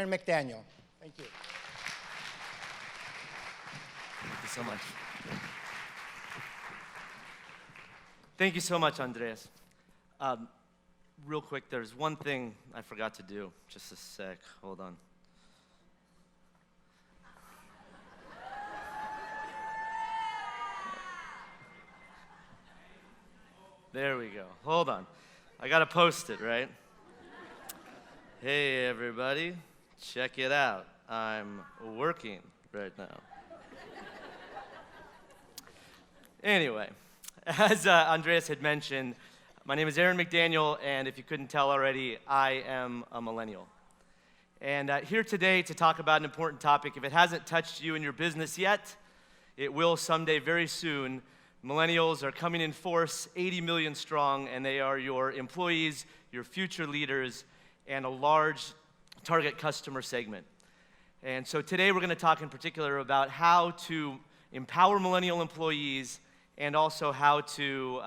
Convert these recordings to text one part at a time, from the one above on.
Aaron McDaniel. Thank you. Thank you so much. Thank you so much, Andreas. Real quick, there's one thing I forgot to do. Just a sec, hold on. There we go, hold on. I gotta post it, right? Hey everybody, check it out. I'm working right now. Anyway, as Andreas had mentioned, my name is Aaron McDaniel, and if you couldn't tell already, I am a millennial. And here today to talk about an important topic. If it hasn't touched you in your business yet, it will someday very soon. Millennials are coming in force, 80 million strong, and they are your employees, your future leaders, and a large target customer segment. And so today we're going to talk in particular about how to empower millennial employees and also how to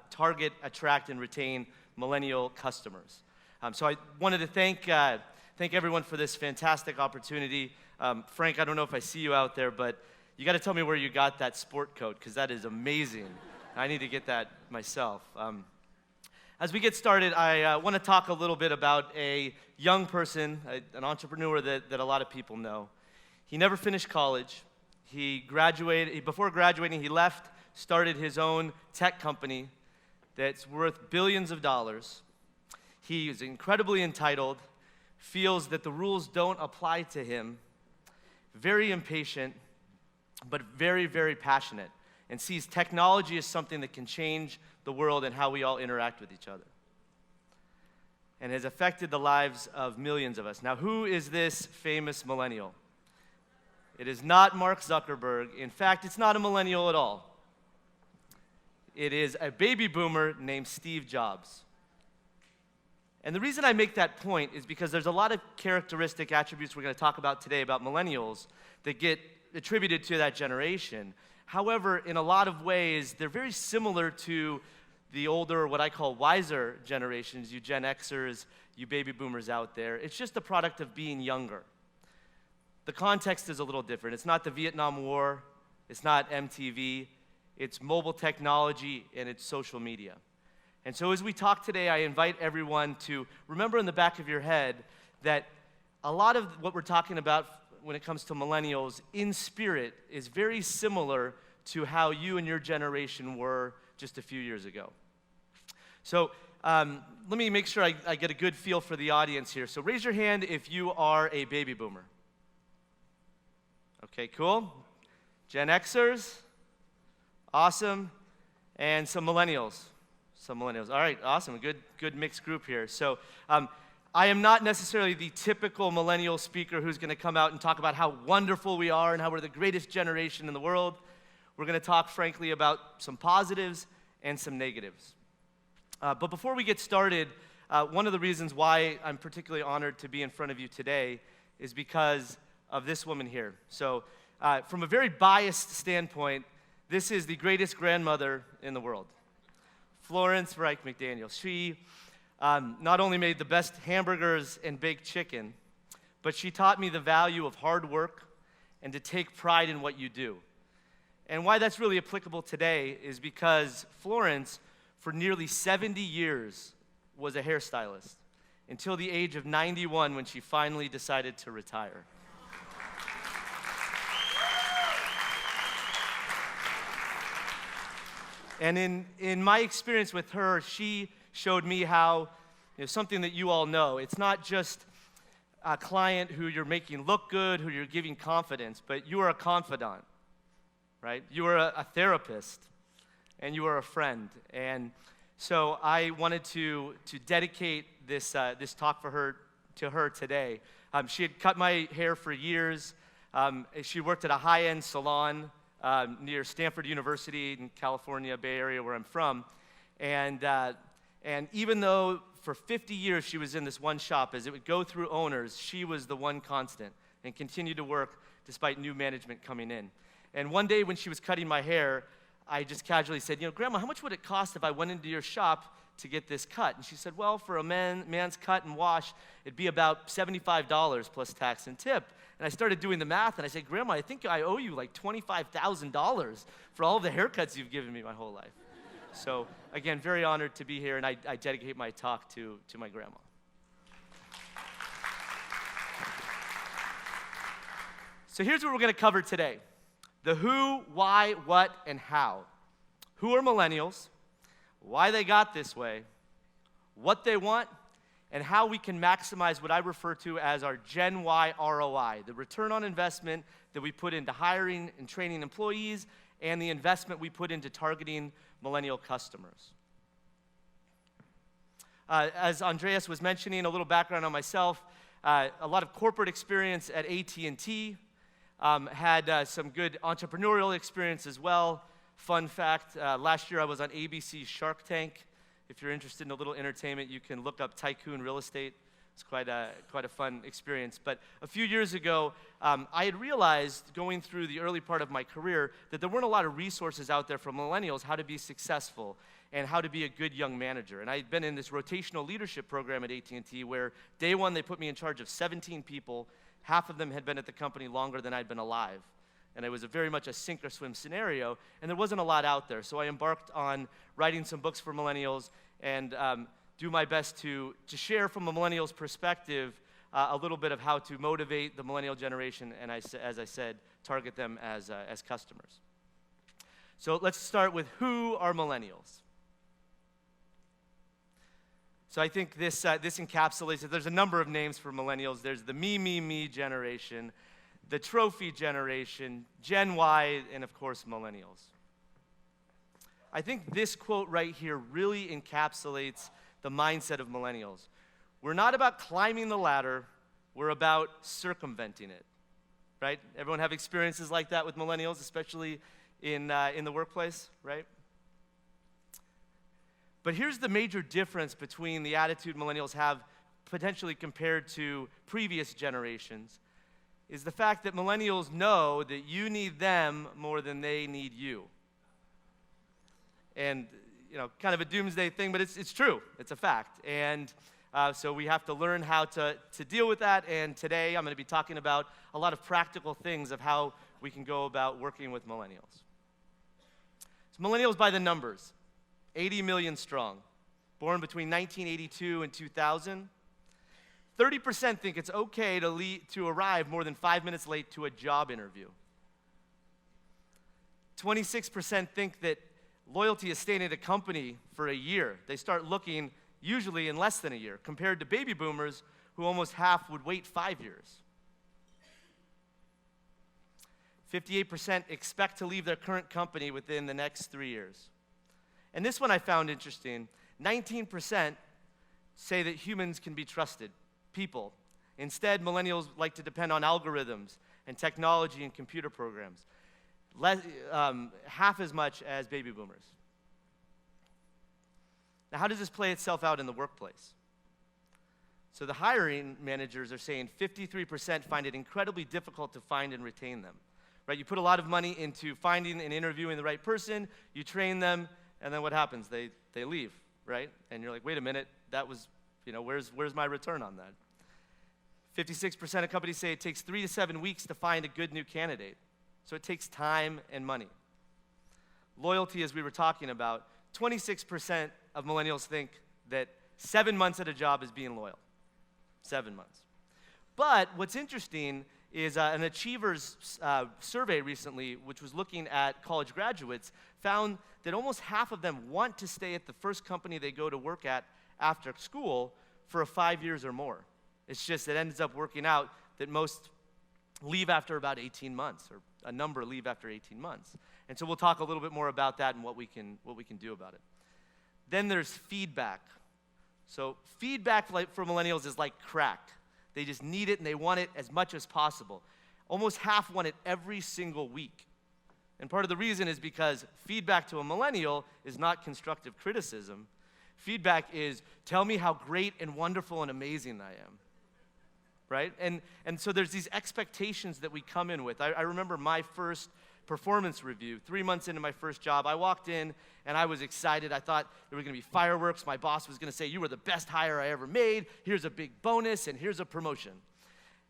target, attract, and retain millennial customers. So I wanted to thank everyone for this fantastic opportunity. Frank, I don't know if I see you out there, but you got to tell me where you got that sport coat, because that is amazing. I need to get that myself. As we get started, I want to talk a little bit about a young person, an entrepreneur that a lot of people know. He never finished college. Before graduating, he left, started his own tech company that's worth billions of dollars. He is incredibly entitled, feels that the rules don't apply to him, very impatient, but very, very passionate, and sees technology as something that can change the world and how we all interact with each other, and has affected the lives of millions of us. Now, who is this famous millennial? It is not Mark Zuckerberg. In fact, it's not a millennial at all. It is a baby boomer named Steve Jobs. And the reason I make that point is because there's a lot of characteristic attributes we're going to talk about today about millennials that get attributed to that generation. However, in a lot of ways, they're very similar to the older, what I call wiser generations, you Gen Xers, you baby boomers out there. It's just a product of being younger. The context is a little different. It's not the Vietnam War. It's not MTV. It's mobile technology, and it's social media. And so as we talk today, I invite everyone to remember in the back of your head that a lot of what we're talking about when it comes to millennials in spirit is very similar to how you and your generation were just a few years ago. So let me make sure I get a good feel for the audience here. So raise your hand if you are a baby boomer. Okay, cool. Gen Xers. Awesome. And some millennials. All right, awesome. Good mixed group here. So I am not necessarily the typical millennial speaker who's going to come out and talk about how wonderful we are and how we're the greatest generation in the world. We're going to talk, frankly, about some positives and some negatives. But before we get started, one of the reasons why I'm particularly honored to be in front of you today is because of this woman here. So from a very biased standpoint, this is the greatest grandmother in the world, Florence Reich McDaniel. She not only made the best hamburgers and baked chicken, but she taught me the value of hard work and to take pride in what you do. And why that's really applicable today is because Florence, for nearly 70 years, was a hairstylist until the age of 91 when she finally decided to retire. And in my experience with her, she showed me how, something that you all know, it's not just a client who you're making look good, who you're giving confidence, but you are a confidant, right? You are a therapist, and you are a friend. And so I wanted to dedicate this talk to her today. She had cut my hair for years. She worked at a high-end salon near Stanford University in California, Bay Area, where I'm from. And even though for 50 years she was in this one shop, as it would go through owners, she was the one constant and continued to work despite new management coming in. And one day when she was cutting my hair, I just casually said, Grandma, how much would it cost if I went into your shop to get this cut? And she said, well, for a man's cut and wash, it'd be about $75 plus tax and tip. And I started doing the math, and I said, Grandma, I think I owe you like $25,000 for all of the haircuts you've given me my whole life. So again, very honored to be here, and I dedicate my talk to my grandma. So here's what we're going to cover today: the who, why, what, and how. Who are millennials, why they got this way, what they want, and how we can maximize what I refer to as our Gen Y ROI, the return on investment that we put into hiring and training employees, and the investment we put into targeting millennial customers. As Andreas was mentioning, a little background on myself, a lot of corporate experience at AT&T, had some good entrepreneurial experience as well. Fun fact, last year I was on ABC's Shark Tank. If you're interested in a little entertainment, you can look up Tycoon Real Estate. It's quite a fun experience. But a few years ago, I had realized, going through the early part of my career, that there weren't a lot of resources out there for millennials, how to be successful and how to be a good young manager. And I had been in this rotational leadership program at AT&T where day one they put me in charge of 17 people. Half of them had been at the company longer than I'd been alive. And it was very much a sink or swim scenario, and there wasn't a lot out there. So I embarked on writing some books for millennials and do my best to share from a millennial's perspective a little bit of how to motivate the millennial generation, and as I said, target them as customers. So let's start with who are millennials. So I think this encapsulates it. There's a number of names for millennials. There's the me generation, the trophy generation, Gen Y, and of course, millennials. I think this quote right here really encapsulates the mindset of millennials. We're not about climbing the ladder, we're about circumventing it, right? Everyone have experiences like that with millennials, especially in the workplace, right? But here's the major difference between the attitude millennials have potentially compared to previous generations, is the fact that millennials know that you need them more than they need you. And, kind of a doomsday thing, but it's true. It's a fact. And so we have to learn how to deal with that. And today I'm going to be talking about a lot of practical things of how we can go about working with millennials. So millennials by the numbers, 80 million strong, born between 1982 and 2000. 30% think it's okay to arrive more than 5 minutes late to a job interview. 26% think that loyalty is staying at a company for a year. They start looking usually in less than a year, compared to baby boomers who almost half would wait 5 years. 58% expect to leave their current company within the next 3 years. And this one I found interesting. 19% say that humans can be trusted. People. Instead, millennials like to depend on algorithms and technology and computer programs. Half as much as baby boomers. Now, how does this play itself out in the workplace? So the hiring managers are saying 53% find it incredibly difficult to find and retain them. Right? You put a lot of money into finding and interviewing the right person, you train them, and then what happens? They leave, right? And you're like, wait a minute, that was, where's my return on that? 56% of companies say it takes 3 to 7 weeks to find a good new candidate. So it takes time and money. Loyalty, as we were talking about, 26% of millennials think that 7 months at a job is being loyal. 7 months. But what's interesting is an Achievers survey recently, which was looking at college graduates, found that almost half of them want to stay at the first company they go to work at after school for 5 years or more. It's just it ends up working out that most leave after about 18 months, or a number leave after 18 months. And so we'll talk a little bit more about that and what we can do about it. Then there's feedback. So feedback for millennials is like crack. They just need it and they want it as much as possible. Almost half want it every single week. And part of the reason is because feedback to a millennial is not constructive criticism. Feedback is, tell me how great and wonderful and amazing I am. Right? And so there's these expectations that we come in with. I remember my first performance review. 3 months into my first job, I walked in and I was excited. I thought there were going to be fireworks. My boss was going to say, "You were the best hire I ever made. Here's a big bonus and here's a promotion."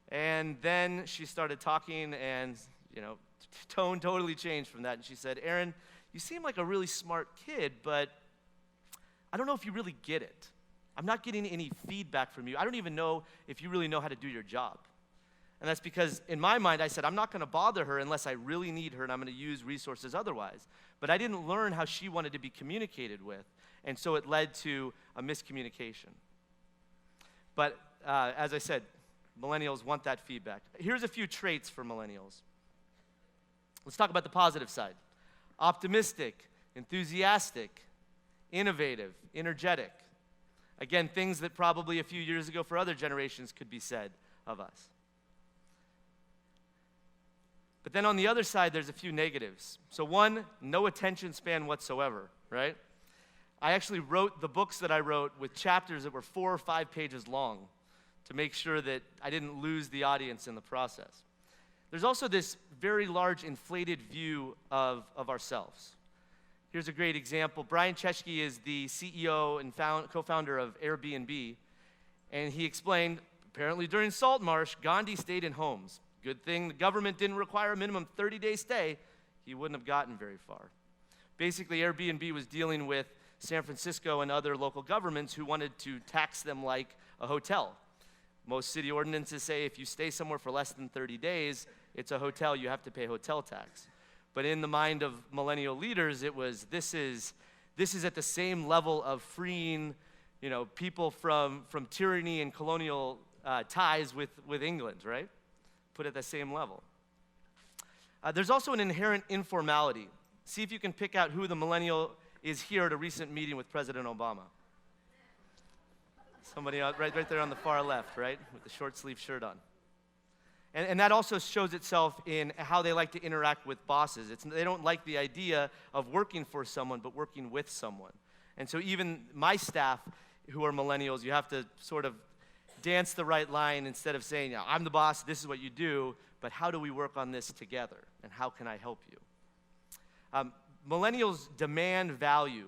And then she started talking and, tone totally changed from that. And she said, "Aaron, you seem like a really smart kid, but I don't know if you really get it. I'm not getting any feedback from you. I don't even know if you really know how to do your job." And that's because in my mind, I said, I'm not going to bother her unless I really need her and I'm going to use resources otherwise. But I didn't learn how she wanted to be communicated with. And so it led to a miscommunication. But as I said, millennials want that feedback. Here's a few traits for millennials. Let's talk about the positive side. Optimistic, enthusiastic, innovative, energetic. Again, things that probably a few years ago for other generations could be said of us. But then on the other side, there's a few negatives. So one, no attention span whatsoever, right? I actually wrote the books that I wrote with chapters that were 4 or 5 pages long to make sure that I didn't lose the audience in the process. There's also this very large inflated view of ourselves. Here's a great example. Brian Chesky is the CEO and co-founder of Airbnb, and he explained, apparently during Saltmarsh, Gandhi stayed in homes. Good thing the government didn't require a minimum 30-day stay. He wouldn't have gotten very far. Basically, Airbnb was dealing with San Francisco and other local governments who wanted to tax them like a hotel. Most city ordinances say if you stay somewhere for less than 30 days, it's a hotel, you have to pay hotel tax. But in the mind of millennial leaders, it was, this is at the same level of freeing, people from tyranny and colonial ties with England, right? Put at the same level. There's also an inherent informality. See if you can pick out who the millennial is here at a recent meeting with President Obama. Somebody right there on the far left, right? With the short sleeve shirt on. And that also shows itself in how they like to interact with bosses. They don't like the idea of working for someone, but working with someone. And so even my staff, who are millennials, you have to sort of dance the right line instead of saying, I'm the boss, this is what you do, but how do we work on this together, and how can I help you? Millennials demand value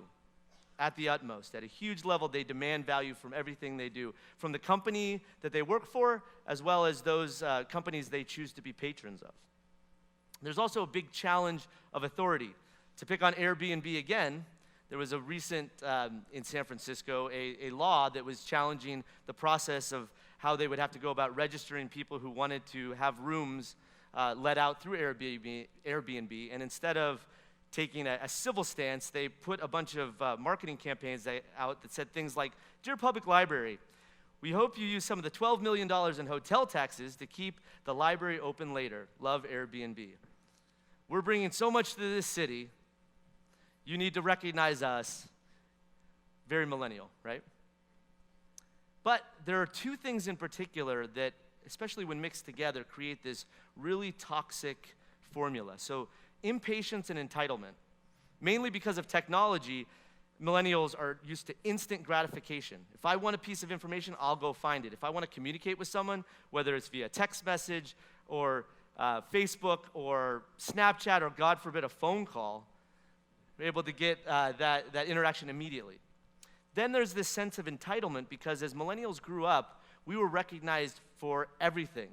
at the utmost. At a huge level, they demand value from everything they do, from the company that they work for, as well as those companies they choose to be patrons of. There's also a big challenge of authority. To pick on Airbnb again, there was a recent, in San Francisco, a law that was challenging the process of how they would have to go about registering people who wanted to have rooms let out through Airbnb. And instead of taking a civil stance, they put a bunch of marketing campaigns out that said things like, "Dear Public Library, we hope you use some of the $12 million in hotel taxes to keep the library open later. Love Airbnb. We're bringing so much to this city. You need to recognize us." Very millennial, right? But there are two things in particular that, especially when mixed together, create this really toxic formula. So impatience and entitlement. Mainly because of technology, millennials are used to instant gratification. If I want a piece of information, I'll go find it. If I want to communicate with someone, whether it's via text message or Facebook or Snapchat or, God forbid, a phone call, we're able to get that interaction immediately. Then there's this sense of entitlement because as millennials grew up, we were recognized for everything,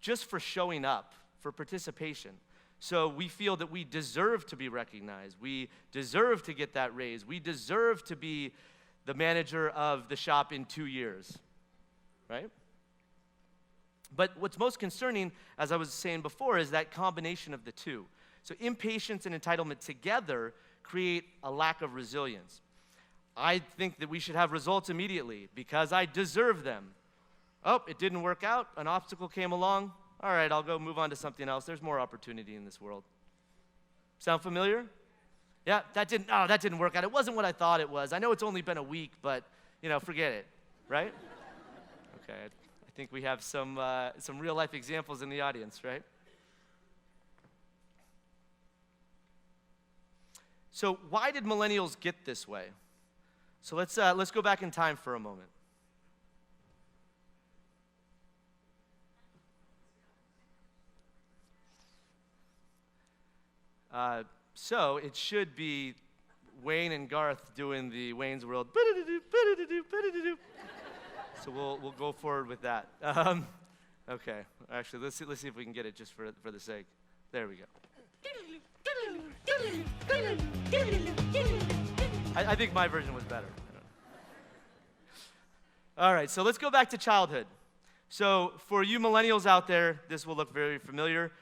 just for showing up, for participation. So we feel that we deserve to be recognized. We deserve to get that raise. We deserve to be the manager of the shop in 2 years, right? But what's most concerning, as I was saying before, is that combination of the two. So impatience and entitlement together create a lack of resilience. I think that we should have results immediately because I deserve them. Oh, it didn't work out. An obstacle came along. All right, I'll go move on to something else. There's more opportunity in this world. Sound familiar? Yeah, that didn't work out. It wasn't what I thought it was. I know it's only been a week, but, forget it, right? Okay, I think we have some real-life examples in the audience, right? So why did millennials get this way? So let's go back in time for a moment. So it should be Wayne and Garth doing the Wayne's World. So we'll go forward with that. Okay, actually, let's see if we can get it just for the sake. There we go. I think my version was better. All right, so let's go back to childhood. So for you millennials out there, this will look very familiar.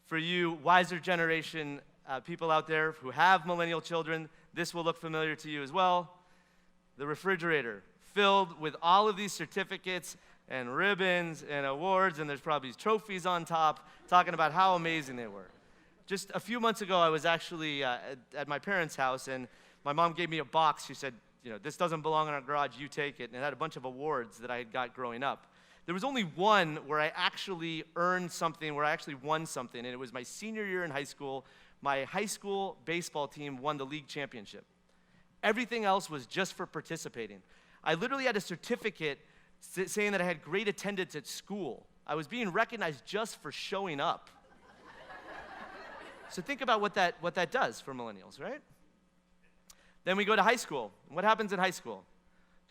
For you wiser generation people out there who have millennial children, this will look familiar to you as well. The refrigerator filled with all of these certificates and ribbons and awards, and there's probably trophies on top, talking about how amazing they were. Just a few months ago, I was actually at my parents' house, and my mom gave me a box. She said, this doesn't belong in our garage, you take it. And it had a bunch of awards that I had got growing up. There was only one where I actually earned something, where I actually won something, and it was my senior year in high school. My high school baseball team won the league championship. Everything else was just for participating. I literally had a certificate saying that I had great attendance at school. I was being recognized just for showing up. So think about what that does for millennials, right? Then we go to high school. What happens in high school?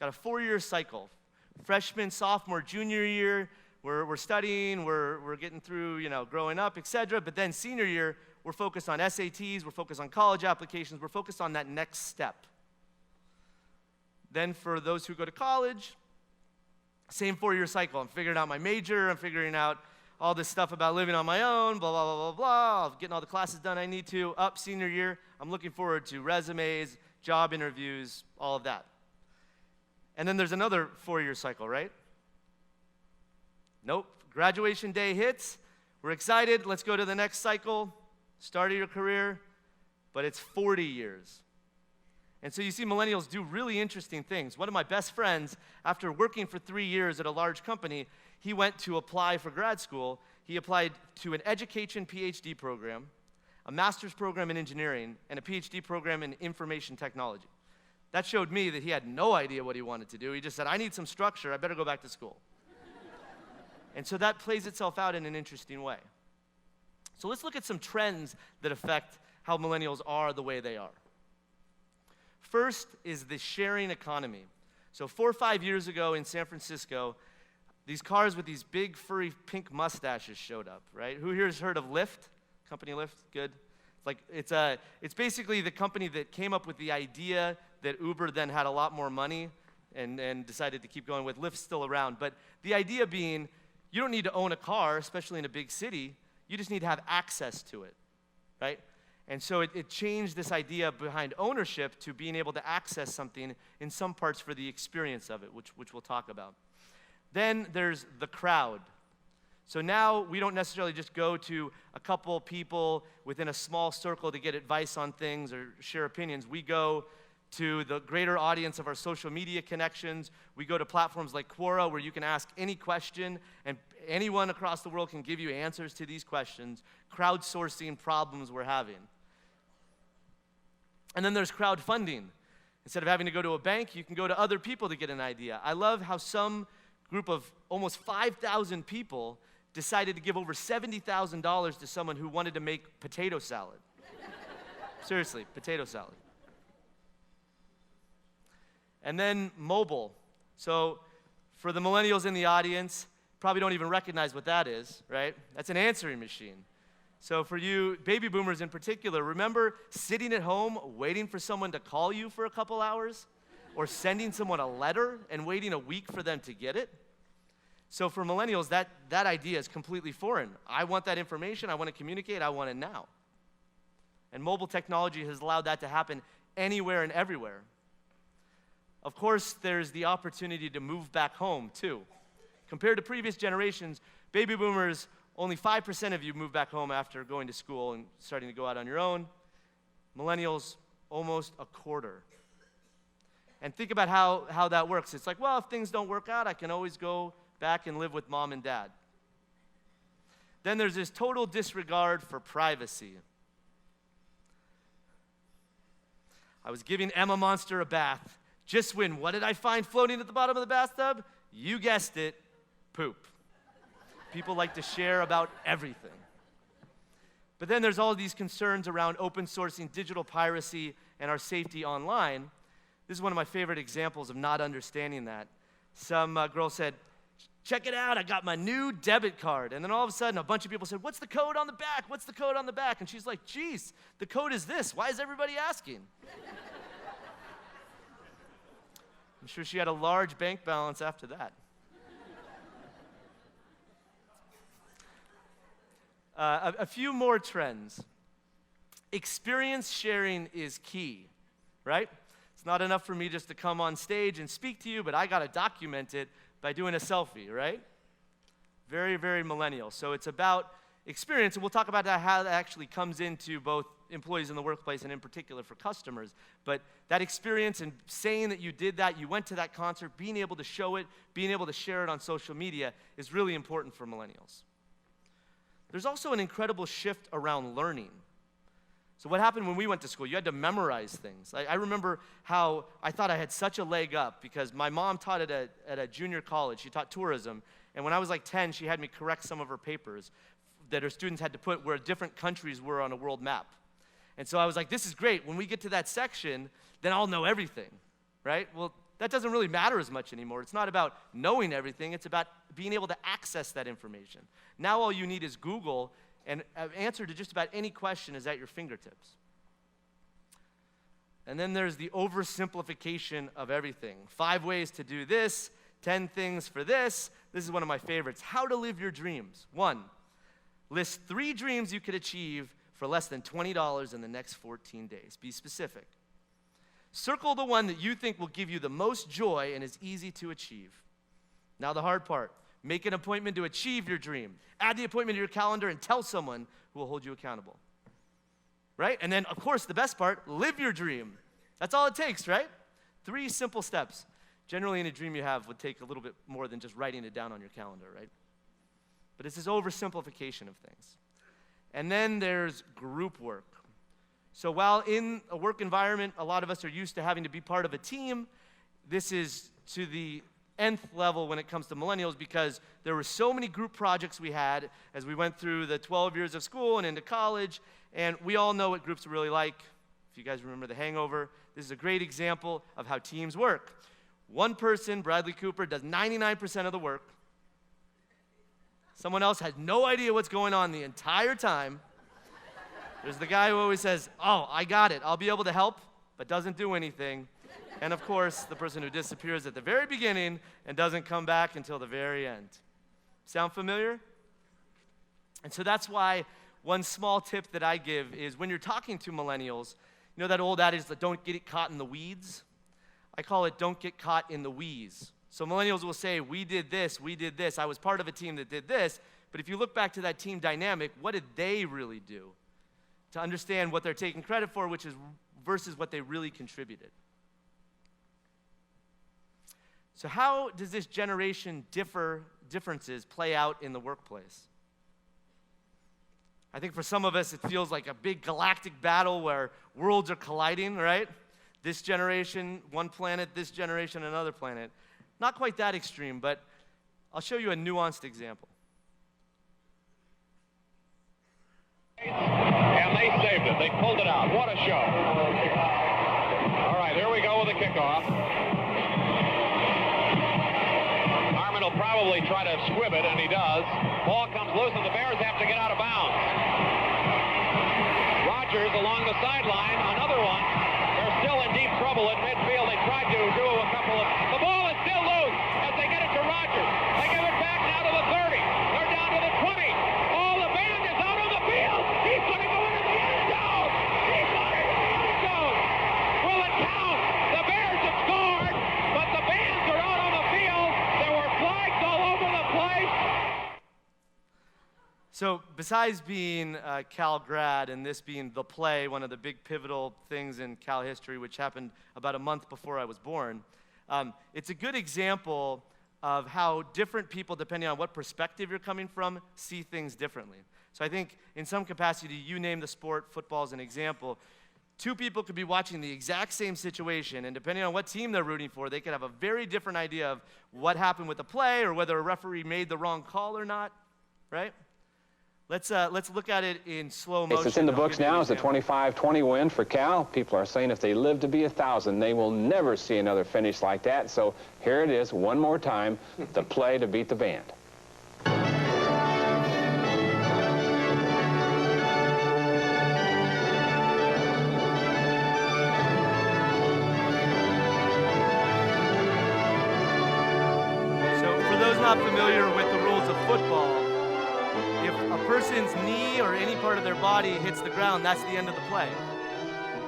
Got a 4-year cycle. Freshman, sophomore, junior year, we're studying, we're getting through, growing up, etc. But then senior year, we're focused on SATs, we're focused on college applications, we're focused on that next step. Then for those who go to college, same 4-year cycle. I'm figuring out my major, I'm figuring out all this stuff about living on my own, blah, blah, blah, blah, blah, getting all the classes done I need to. Up senior year, I'm looking forward to resumes, job interviews, all of that. And then there's another 4-year cycle, right? Nope. Graduation day hits. We're excited. Let's go to the next cycle. Start of your career. But it's 40 years. And so you see millennials do really interesting things. One of my best friends, after working for 3 years at a large company, he went to apply for grad school. He applied to an education PhD program, a master's program in engineering, and a PhD program in information technology. That showed me that he had no idea what he wanted to do. He just said, I need some structure, I better go back to school. And so that plays itself out in an interesting way. So let's look at some trends that affect how millennials are the way they are. First is the sharing economy. So 4 or 5 years ago in San Francisco, these cars with these big furry pink mustaches showed up, right? Who here has heard of Lyft? Company Lyft? Good. It's basically the company that came up with the idea that Uber then had a lot more money and decided to keep going with. Lyft's still around. But the idea being, you don't need to own a car, especially in a big city. You just need to have access to it, right? And so it changed this idea behind ownership to being able to access something in some parts for the experience of it, which we'll talk about. Then there's the crowd. So now we don't necessarily just go to a couple people within a small circle to get advice on things or share opinions. We go to the greater audience of our social media connections. We go to platforms like Quora, where you can ask any question, and anyone across the world can give you answers to these questions, crowdsourcing problems we're having. And then there's crowdfunding. Instead of having to go to a bank, you can go to other people to get an idea. I love how some group of almost 5,000 people decided to give over $70,000 to someone who wanted to make potato salad. Seriously, potato salad. And then mobile. So for the millennials in the audience, probably don't even recognize what that is, right? That's an answering machine. So for you baby boomers in particular, remember sitting at home waiting for someone to call you for a couple hours? Or sending someone a letter and waiting a week for them to get it? So for millennials, that idea is completely foreign. I want that information, I want to communicate, I want it now. And mobile technology has allowed that to happen anywhere and everywhere. Of course, there's the opportunity to move back home, too. Compared to previous generations, baby boomers, only 5% of you move back home after going to school and starting to go out on your own. Millennials, almost a quarter. And think about how that works. It's like, well, if things don't work out, I can always go back and live with mom and dad. Then there's this total disregard for privacy. I was giving Emma Monster a bath. Just when, what did I find floating at the bottom of the bathtub? You guessed it, poop. People like to share about everything. But then there's all these concerns around open sourcing, digital piracy, and our safety online. This is one of my favorite examples of not understanding that. Some girl said, check it out, I got my new debit card. And then all of a sudden, a bunch of people said, what's the code on the back? What's the code on the back? And she's like, geez, the code is this. Why is everybody asking? I'm sure she had a large bank balance after that. A few more trends. Experience sharing is key, right? It's not enough for me just to come on stage and speak to you, but I got to document it by doing a selfie, right? Very, very millennial. So it's about experience, and we'll talk about how that actually comes into both employees in the workplace and in particular for customers. But that experience and saying that you did that, you went to that concert, being able to show it, being able to share it on social media is really important for millennials. There's also an incredible shift around learning. So what happened when we went to school? You had to memorize things. I remember how I thought I had such a leg up because my mom taught at a junior college. She taught tourism. And when I was like 10, she had me correct some of her papers that her students had to put where different countries were on a world map. And so I was like, this is great. When we get to that section, then I'll know everything, right? Well, that doesn't really matter as much anymore. It's not about knowing everything. It's about being able to access that information. Now all you need is Google, and an answer to just about any question is at your fingertips. And then there's the oversimplification of everything. 5 ways to do this, 10 things for this. This is one of my favorites. How to live your dreams. 1, list 3 dreams you could achieve for less than $20 in the next 14 days. Be specific. Circle the one that you think will give you the most joy and is easy to achieve. Now the hard part. Make an appointment to achieve your dream. Add the appointment to your calendar and tell someone who will hold you accountable. Right? And then, of course, the best part, live your dream. That's all it takes, right? 3 simple steps. Generally, any dream you have would take a little bit more than just writing it down on your calendar, right? But it's this oversimplification of things. And then there's group work. So while in a work environment, a lot of us are used to having to be part of a team, this is to the nth level when it comes to millennials because there were so many group projects we had as we went through the 12 years of school and into college, and we all know what groups are really like. If you guys remember The Hangover, this is a great example of how teams work. One person, Bradley Cooper, does 99% of the work. Someone else has no idea what's going on the entire time. There's the guy who always says, oh, I got it, I'll be able to help, but doesn't do anything. And of course, the person who disappears at the very beginning and doesn't come back until the very end. Sound familiar? And so that's why one small tip that I give is when you're talking to millennials, you know that old adage that don't get caught in the weeds? I call it don't get caught in the wheeze. So millennials will say, we did this, I was part of a team that did this, but if you look back to that team dynamic, what did they really do? To understand what they're taking credit for, which is versus what they really contributed. So how does this generation differences play out in the workplace? I think for some of us, it feels like a big galactic battle where worlds are colliding, right? This generation, one planet, this generation, another planet. Not quite that extreme, but I'll show you a nuanced example. And they saved it. They pulled it out. What a show. All right, here we go with the kickoff. Harmon will probably try to squib it, and he does. Ball comes loose, and the Bears have to get out of bounds. Rodgers along the sideline, another one. They're still in deep trouble at midfield. They tried to do a couple of... The ball is still loose as they get it to Rodgers. They give it back now to the 30. They're down to the 20. Oh, the band is out on the field. He's going to go into the end zone. He's going into the end zone. Will it count? The Bears have scored, but the bands are out on the field. There were flags all over the place. So besides being Cal grad and this being the play, one of the big pivotal things in Cal history, which happened about a month before I was born, it's a good example of how different people, depending on what perspective you're coming from, see things differently. So I think in some capacity, you name the sport, football as an example, 2 people could be watching the exact same situation, and depending on what team they're rooting for, they could have a very different idea of what happened with the play or whether a referee made the wrong call or not, right? Let's look at it in slow motion. It's in the books now as a 25-20 win for Cal. People are saying if they live to be 1,000, they will never see another finish like that. So here it is, one more time, the play to beat the band. So for those not familiar with the rules of football, if a person's knee or any part of their body hits the ground, that's the end of the play.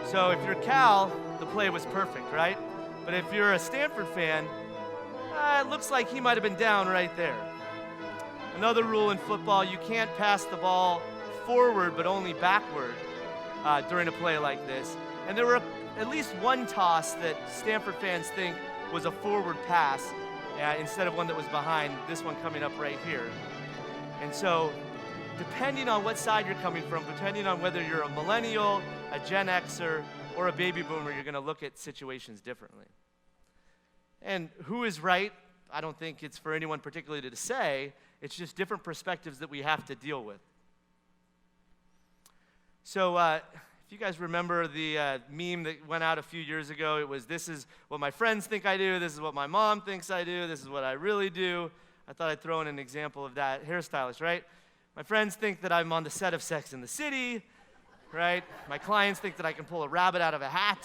So if you're Cal, the play was perfect, right? But if you're a Stanford fan, it looks like he might have been down right there. Another rule in football, you can't pass the ball forward but only backward during a play like this. And there were at least one toss that Stanford fans think was a forward pass instead of one that was behind, this one coming up right here. And so, depending on what side you're coming from, depending on whether you're a millennial, a Gen Xer, or a baby boomer, you're going to look at situations differently. And who is right? I don't think it's for anyone particularly to say. It's just different perspectives that we have to deal with. So, if you guys remember the meme that went out a few years ago, it was, this is what my friends think I do, this is what my mom thinks I do, this is what I really do. I thought I'd throw in an example of that. Hairstylist, right? My friends think that I'm on the set of Sex and the City, right? My clients think that I can pull a rabbit out of a hat.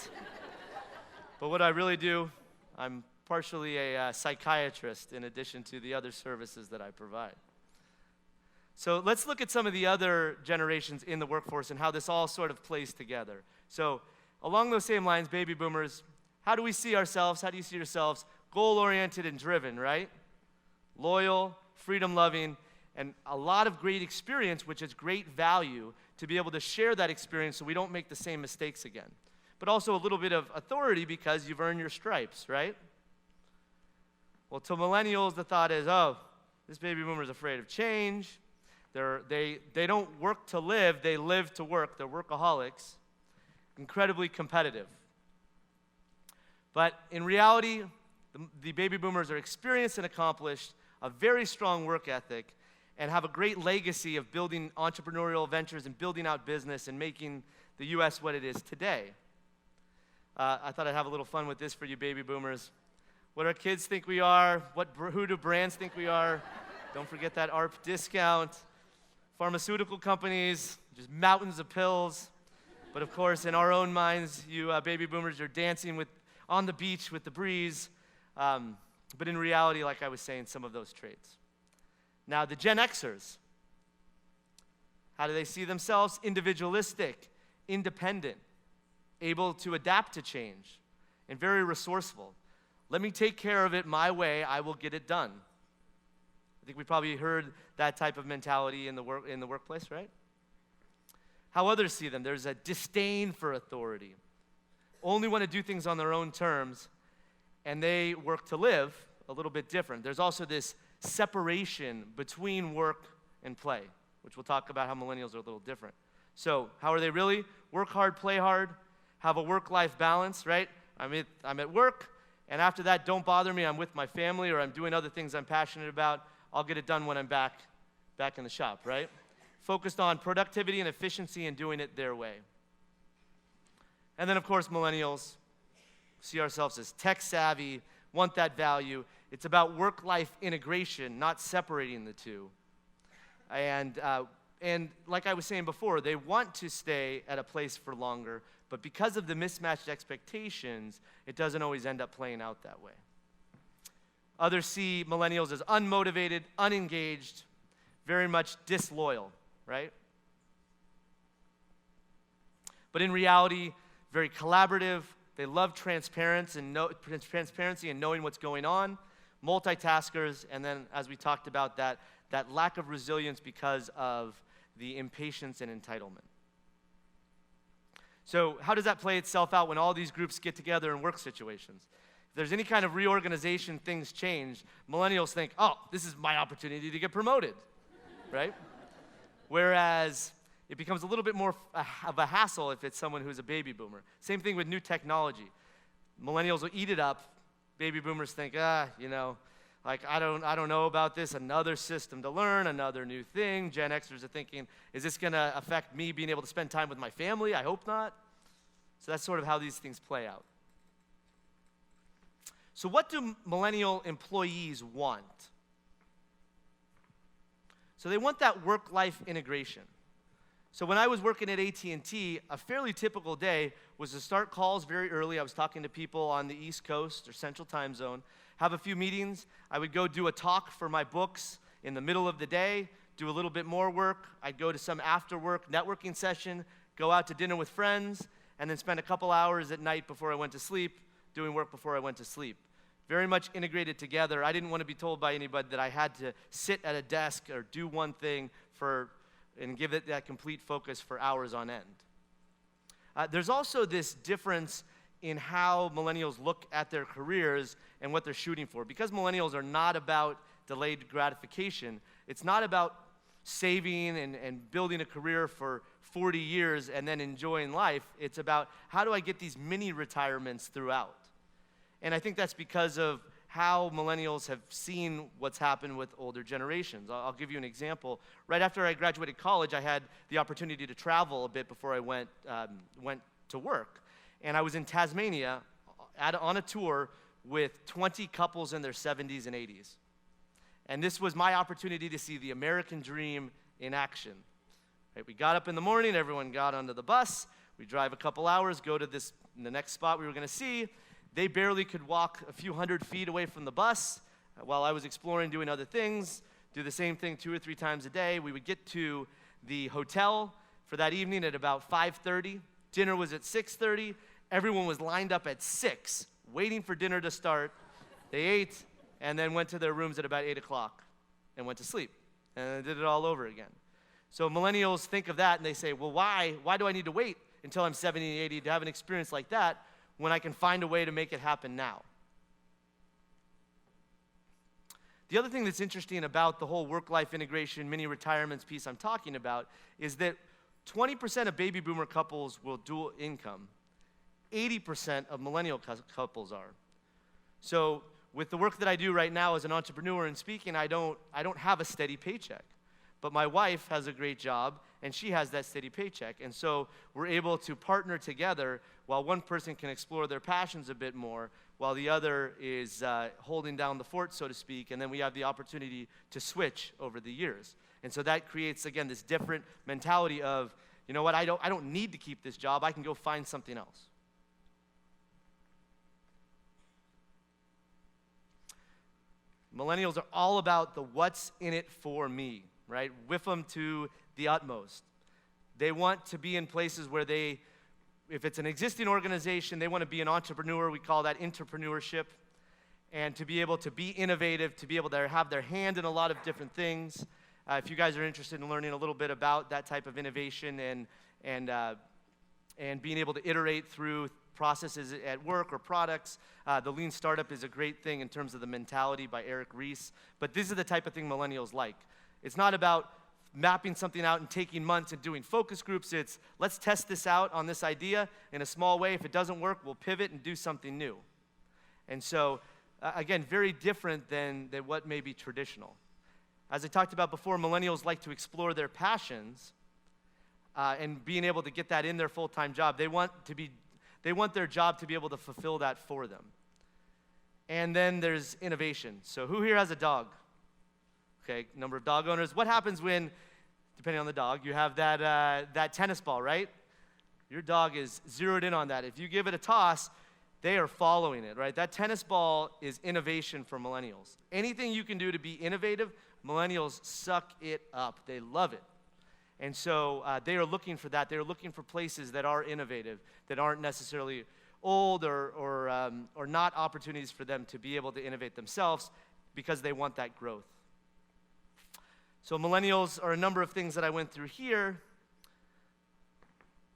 But what I really do, I'm partially a psychiatrist in addition to the other services that I provide. So let's look at some of the other generations in the workforce and how this all sort of plays together. So along those same lines, baby boomers, how do we see ourselves? How do you see yourselves? Goal-oriented and driven, right? Loyal, freedom-loving, and a lot of great experience, which is great value to be able to share that experience so we don't make the same mistakes again. But also a little bit of authority because you've earned your stripes, right? Well, to millennials, the thought is, oh, this baby boomer is afraid of change. They don't work to live, they live to work. They're workaholics, incredibly competitive. But in reality, the baby boomers are experienced and accomplished, a very strong work ethic, and have a great legacy of building entrepreneurial ventures and building out business and making the U.S. what it is today. I thought I'd have a little fun with this for you baby boomers. What our kids think we are, who do brands think we are? Don't forget that ARP discount. Pharmaceutical companies, just mountains of pills. But of course, in our own minds, you baby boomers are dancing on the beach with the breeze. But in reality, like I was saying, some of those traits. Now, the Gen Xers, how do they see themselves? Individualistic, independent, able to adapt to change, and very resourceful. Let me take care of it my way, I will get it done. I think we probably heard that type of mentality in the workplace, right? How others see them, there's a disdain for authority. Only want to do things on their own terms, and they work to live a little bit different. There's also this separation between work and play, which we'll talk about how millennials are a little different. So how are they really? Work hard, play hard, have a work-life balance, right? I'm at work, and after that, don't bother me. I'm with my family, or I'm doing other things I'm passionate about. I'll get it done when I'm back in the shop, right? Focused on productivity and efficiency and doing it their way. And then, of course, millennials see ourselves as tech-savvy, want that value. It's about work-life integration, not separating the two. And like I was saying before, they want to stay at a place for longer, but because of the mismatched expectations, it doesn't always end up playing out that way. Others see millennials as unmotivated, unengaged, very much disloyal, right? But in reality, very collaborative. They love transparency and knowing what's going on, multitaskers, and then, as we talked about, that lack of resilience because of the impatience and entitlement. So how does that play itself out when all these groups get together in work situations? If there's any kind of reorganization, things change, millennials think, oh, this is my opportunity to get promoted, right? Whereas it becomes a little bit more of a hassle if it's someone who's a baby boomer. Same thing with new technology. Millennials will eat it up. Baby boomers think, Like, I don't know about this, another system to learn, another new thing. Gen Xers are thinking, is this going to affect me being able to spend time with my family? I hope not. So that's sort of how these things play out. So what do millennial employees want? So they want that work-life integration. So when I was working at AT&T, a fairly typical day was to start calls very early. I was talking to people on the East Coast or Central Time Zone, have a few meetings. I would go do a talk for my books in the middle of the day, do a little bit more work. I'd go to some after-work networking session, go out to dinner with friends, and then spend a couple hours at night before I went to sleep, doing work before I went to sleep. Very much integrated together. I didn't want to be told by anybody that I had to sit at a desk or do one thing and give it that complete focus for hours on end. There's also this difference in how millennials look at their careers and what they're shooting for. Because millennials are not about delayed gratification, it's not about saving and building a career for 40 years and then enjoying life. It's about, how do I get these mini retirements throughout? And I think that's because of how millennials have seen what's happened with older generations. I'll give you an example. Right after I graduated college, I had the opportunity to travel a bit before I went to work. And I was in Tasmania on a tour with 20 couples in their 70s and 80s. And this was my opportunity to see the American dream in action. Right, we got up in the morning, everyone got onto the bus, we drive a couple hours, go to the next spot we were going to see. They barely could walk a few hundred feet away from the bus while I was exploring, doing other things, do the same thing 2 or 3 times a day. We would get to the hotel for that evening at about 5:30. Dinner was at 6:30. Everyone was lined up at 6, waiting for dinner to start. They ate and then went to their rooms at about 8 o'clock and went to sleep. And did it all over again. So millennials think of that and they say, well, why do I need to wait until I'm 70 and 80 to have an experience like that when I can find a way to make it happen now? The other thing that's interesting about the whole work-life integration, mini retirements piece I'm talking about is that 20% of baby boomer couples will dual income. 80% of millennial couples are. So with the work that I do right now as an entrepreneur and speaking, I don't have a steady paycheck. But my wife has a great job, and she has that steady paycheck. And so we're able to partner together while one person can explore their passions a bit more, while the other is holding down the fort, so to speak, and then we have the opportunity to switch over the years. And so that creates, again, this different mentality of, you know what, I don't need to keep this job, I can go find something else. Millennials are all about the what's in it for me, right? Whiff them to the utmost. They want to be in places where if it's an existing organization, they want to be an entrepreneur. We call that entrepreneurship. And to be able to be innovative, to be able to have their hand in a lot of different things. If you guys are interested in learning a little bit about that type of innovation and being able to iterate through processes at work or products, the Lean Startup is a great thing in terms of the mentality by Eric Ries. But this is the type of thing millennials like. It's not about mapping something out and taking months and doing focus groups. It's, let's test this out on this idea in a small way. If it doesn't work, we'll pivot and do something new. And so, again, very different than what may be traditional. As I talked about before, millennials like to explore their passions and being able to get that in their full-time job. They want their job to be able to fulfill that for them. And then there's innovation. So who here has a dog? Okay, number of dog owners. What happens when, depending on the dog, you have that tennis ball, right? Your dog is zeroed in on that. If you give it a toss, they are following it, right? That tennis ball is innovation for millennials. Anything you can do to be innovative, millennials suck it up. They love it. And so they are looking for that. They're looking for places that are innovative, that aren't necessarily old or not opportunities for them to be able to innovate themselves because they want that growth. So millennials are a number of things that I went through here,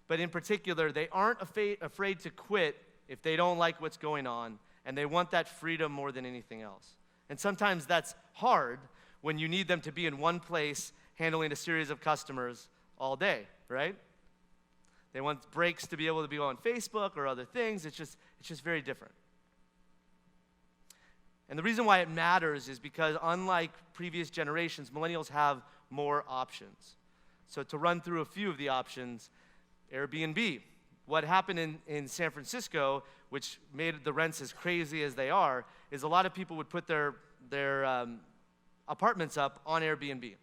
but in particular, they aren't afraid to quit if they don't like what's going on, and they want that freedom more than anything else. And sometimes that's hard when you need them to be in one place handling a series of customers all day, right? They want breaks to be able to be on Facebook or other things. It's just very different. And the reason why it matters is because unlike previous generations, millennials have more options. So to run through a few of the options, Airbnb. What happened in San Francisco, which made the rents as crazy as they are, is a lot of people would put their apartments up on Airbnb.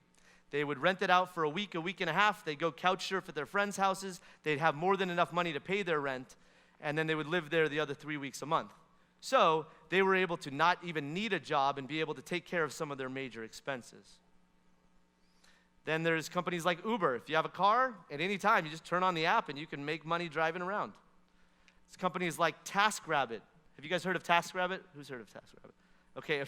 They would rent it out for a week and a half. They'd go couch surf at their friends' houses. They'd have more than enough money to pay their rent, and then they would live there the other 3 weeks a month. So they were able to not even need a job and be able to take care of some of their major expenses. Then there's companies like Uber. If you have a car, at any time, you just turn on the app and you can make money driving around. It's companies like TaskRabbit. Have you guys heard of TaskRabbit? Who's heard of TaskRabbit? Okay,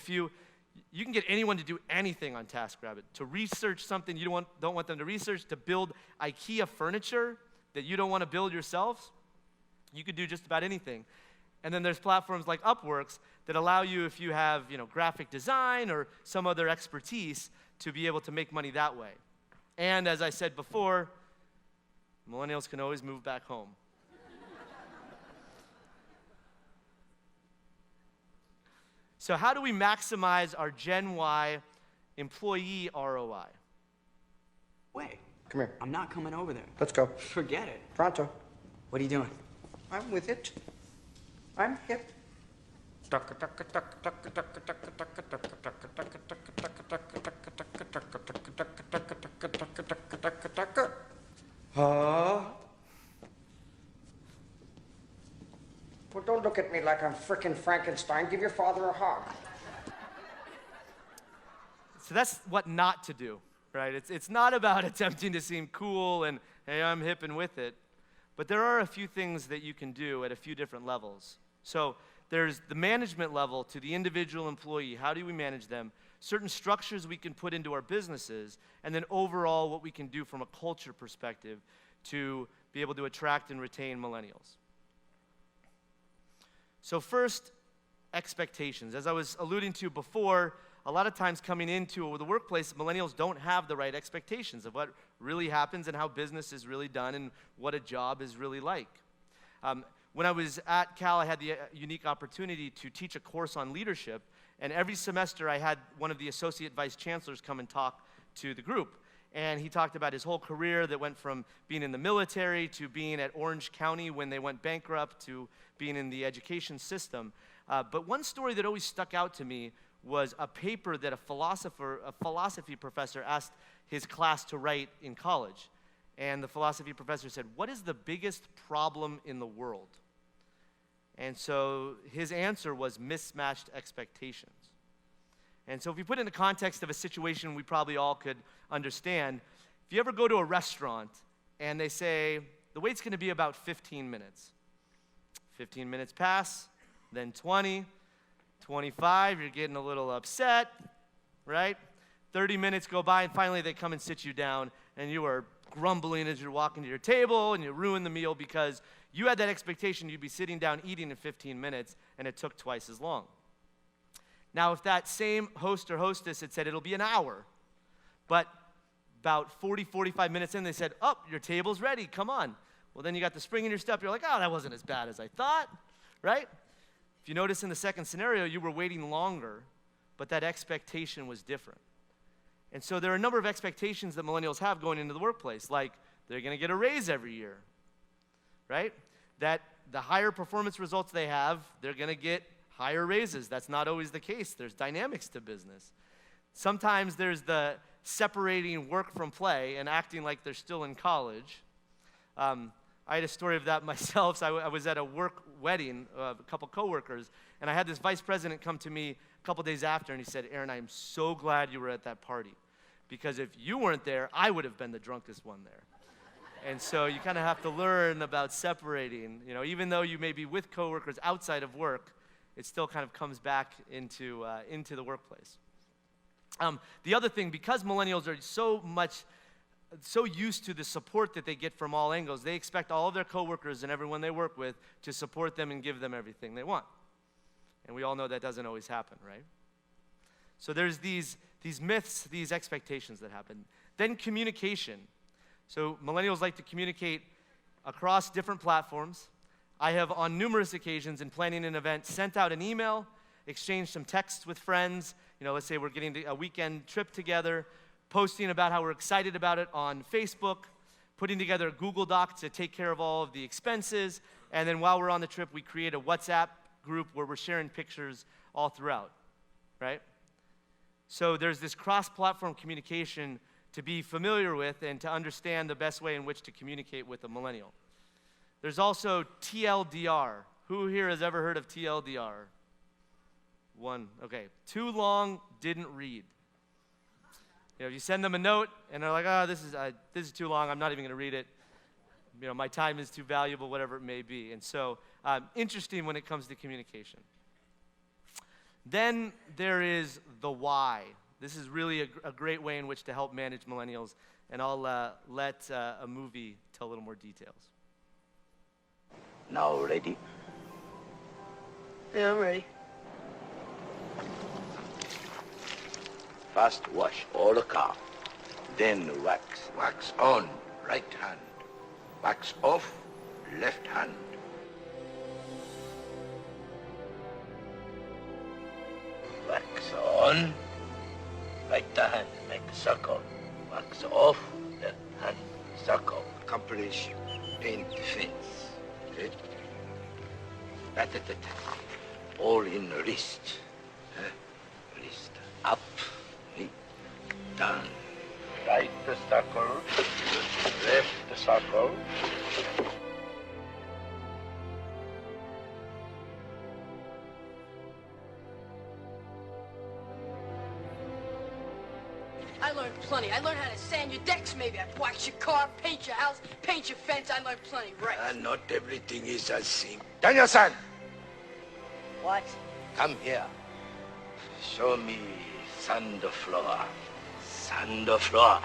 you can get anyone to do anything on TaskRabbit. To research something you don't want them to research, to build IKEA furniture that you don't want to build yourselves, you could do just about anything. And then there's platforms like Upworks that allow you, if you have graphic design or some other expertise, to be able to make money that way. And as I said before, millennials can always move back home. So how do we maximize our Gen Y employee ROI? Wait. Come here. I'm not coming over there. Let's go. Forget it. Pronto. What are you doing? I'm with it. I'm hip. Well, don't look at me like I'm frickin' Frankenstein. Give your father a hug. So that's what not to do, right? It's not about attempting to seem cool and, hey, I'm hip and with it. But there are a few things that you can do at a few different levels. So there's the management level to the individual employee. How do we manage them? Certain structures we can put into our businesses, and then overall what we can do from a culture perspective to be able to attract and retain millennials. So first, expectations. As I was alluding to before, a lot of times coming into the workplace, millennials don't have the right expectations of what really happens and how business is really done and what a job is really like. When I was at Cal, I had the unique opportunity to teach a course on leadership, and every semester I had one of the associate vice chancellors come and talk to the group. And he talked about his whole career that went from being in the military to being at Orange County when they went bankrupt to being in the education system. But one story that always stuck out to me was a paper that a philosophy professor asked his class to write in college. And the philosophy professor said, "What is the biggest problem in the world?" And so his answer was mismatched expectations. And so if we put it in the context of a situation we probably all could understand, if you ever go to a restaurant and they say, the wait's gonna be about 15 minutes. 15 minutes pass, then 20, 25, you're getting a little upset, right? 30 minutes go by and finally they come and sit you down and you are grumbling as you're walking to your table and you ruin the meal because you had that expectation you'd be sitting down eating in 15 minutes and it took twice as long. Now, if that same host or hostess had said it'll be an hour, but about 40, 45 minutes in, they said, "Oh, your table's ready, come on." Well, then you got the spring in your step. You're like, "Oh, that wasn't as bad as I thought," right? If you notice in the second scenario, you were waiting longer, but that expectation was different. And so there are a number of expectations that millennials have going into the workplace, like they're going to get a raise every year, right? That the higher performance results they have, they're going to get higher raises. That's not always the case. There's dynamics to business. Sometimes there's the separating work from play and acting like they're still in college. I had a story of that myself. So I was at a work wedding of a couple coworkers, and I had this vice president come to me a couple days after, and he said, "Aaron, I'm so glad you were at that party, because if you weren't there, I would have been the drunkest one there." And so you kind of have to learn about separating. Even though you may be with coworkers outside of work, it still kind of comes back into the workplace. The other thing, because millennials are so used to the support that they get from all angles, they expect all of their coworkers and everyone they work with to support them and give them everything they want. And we all know that doesn't always happen, right? So there's these myths, these expectations that happen. Then communication. So millennials like to communicate across different platforms. I have, on numerous occasions in planning an event, sent out an email, exchange some texts with friends. Let's say we're getting a weekend trip together, posting about how we're excited about it on Facebook, putting together a Google Doc to take care of all of the expenses, and then while we're on the trip, we create a WhatsApp group where we're sharing pictures all throughout, right? So there's this cross-platform communication to be familiar with and to understand the best way in which to communicate with a millennial. There's also TLDR. Who here has ever heard of TLDR? One, okay. Too long, didn't read. You send them a note, and they're like, this is too long, I'm not even going to read it. My time is too valuable, whatever it may be. And so, interesting when it comes to communication. Then there is the why. This is really a great way in which to help manage millennials, and I'll let a movie tell a little more details. Now ready? Yeah, I'm ready. First wash all the car, then wax. Wax on, right hand. Wax off, left hand. Wax on, right hand, make a circle. Wax off, left hand, circle. Accomplish, paint the fence. Okay? All in the wrist. Wrist up. Down. Right the circle, left the circle. I learned plenty. I learned how to sand your decks, maybe. I wax your car, paint your house, paint your fence. I learned plenty, right? Not everything is as simple. Daniel-san! What? Come here. Show me sand floor. Sand floor.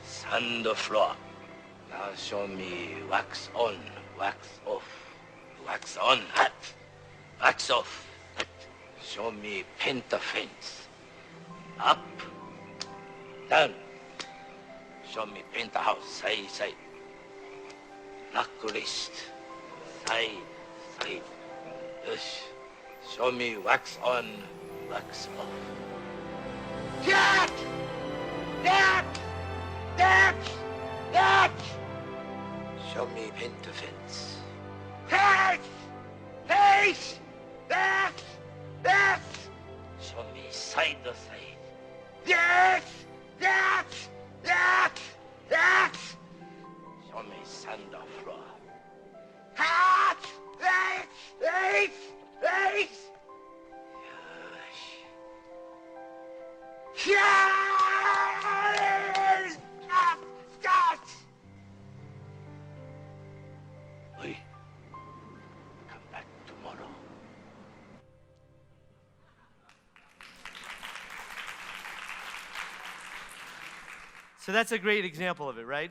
Sand floor. Now show me wax on, wax off. Wax on, hat. Wax off, hat. Show me paint the fence. Up, down. Show me paint the house, side, side. Lock wrist, side, side. Yes. Show me wax on, wax off. That! That! That! That! Show me paint the fence. That! Face! That! That! Show me side to side. Yes! That! That! That! Show me sand floor. Hat! Face! Face! Yes! Stop! Oi, come back tomorrow. So that's a great example of it, right?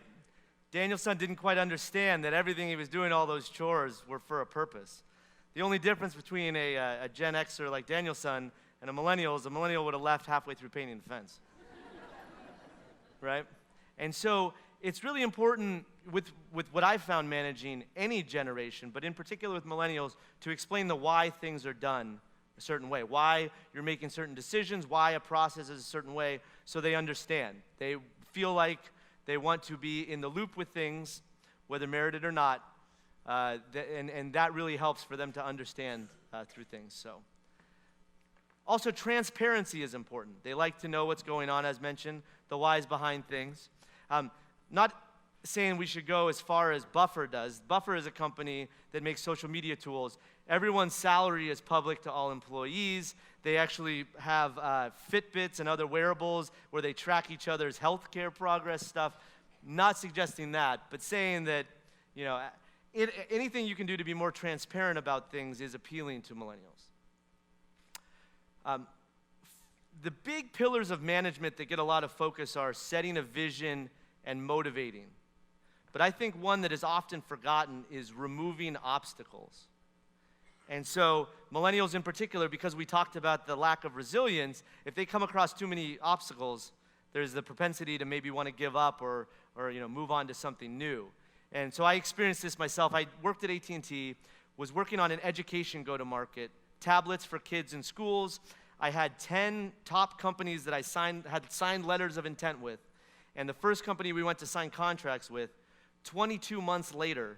Danielson didn't quite understand that everything he was doing, all those chores, were for a purpose. The only difference between a Gen Xer like Danielson and a millennial is a millennial would have left halfway through painting the fence. Right? And so it's really important with what I've found managing any generation, but in particular with millennials, to explain the why things are done a certain way, why you're making certain decisions, why a process is a certain way, so they understand. They feel like they want to be in the loop with things, whether merited or not, and that really helps for them to understand through things. So, also, transparency is important. They like to know what's going on, as mentioned, the whys behind things. Not saying we should go as far as Buffer does. Buffer is a company that makes social media tools. Everyone's salary is public to all employees. They actually have Fitbits and other wearables where they track each other's healthcare progress stuff. Not suggesting that, but saying that, anything you can do to be more transparent about things is appealing to millennials. The big pillars of management that get a lot of focus are setting a vision and motivating. But I think one that is often forgotten is removing obstacles. And so millennials in particular, because we talked about the lack of resilience, if they come across too many obstacles, there's the propensity to maybe want to give up or move on to something new. And so I experienced this myself. I worked at AT&T, was working on an education go-to-market tablets for kids in schools. I had 10 top companies that I had signed letters of intent with. And the first company we went to sign contracts with, 22 months later,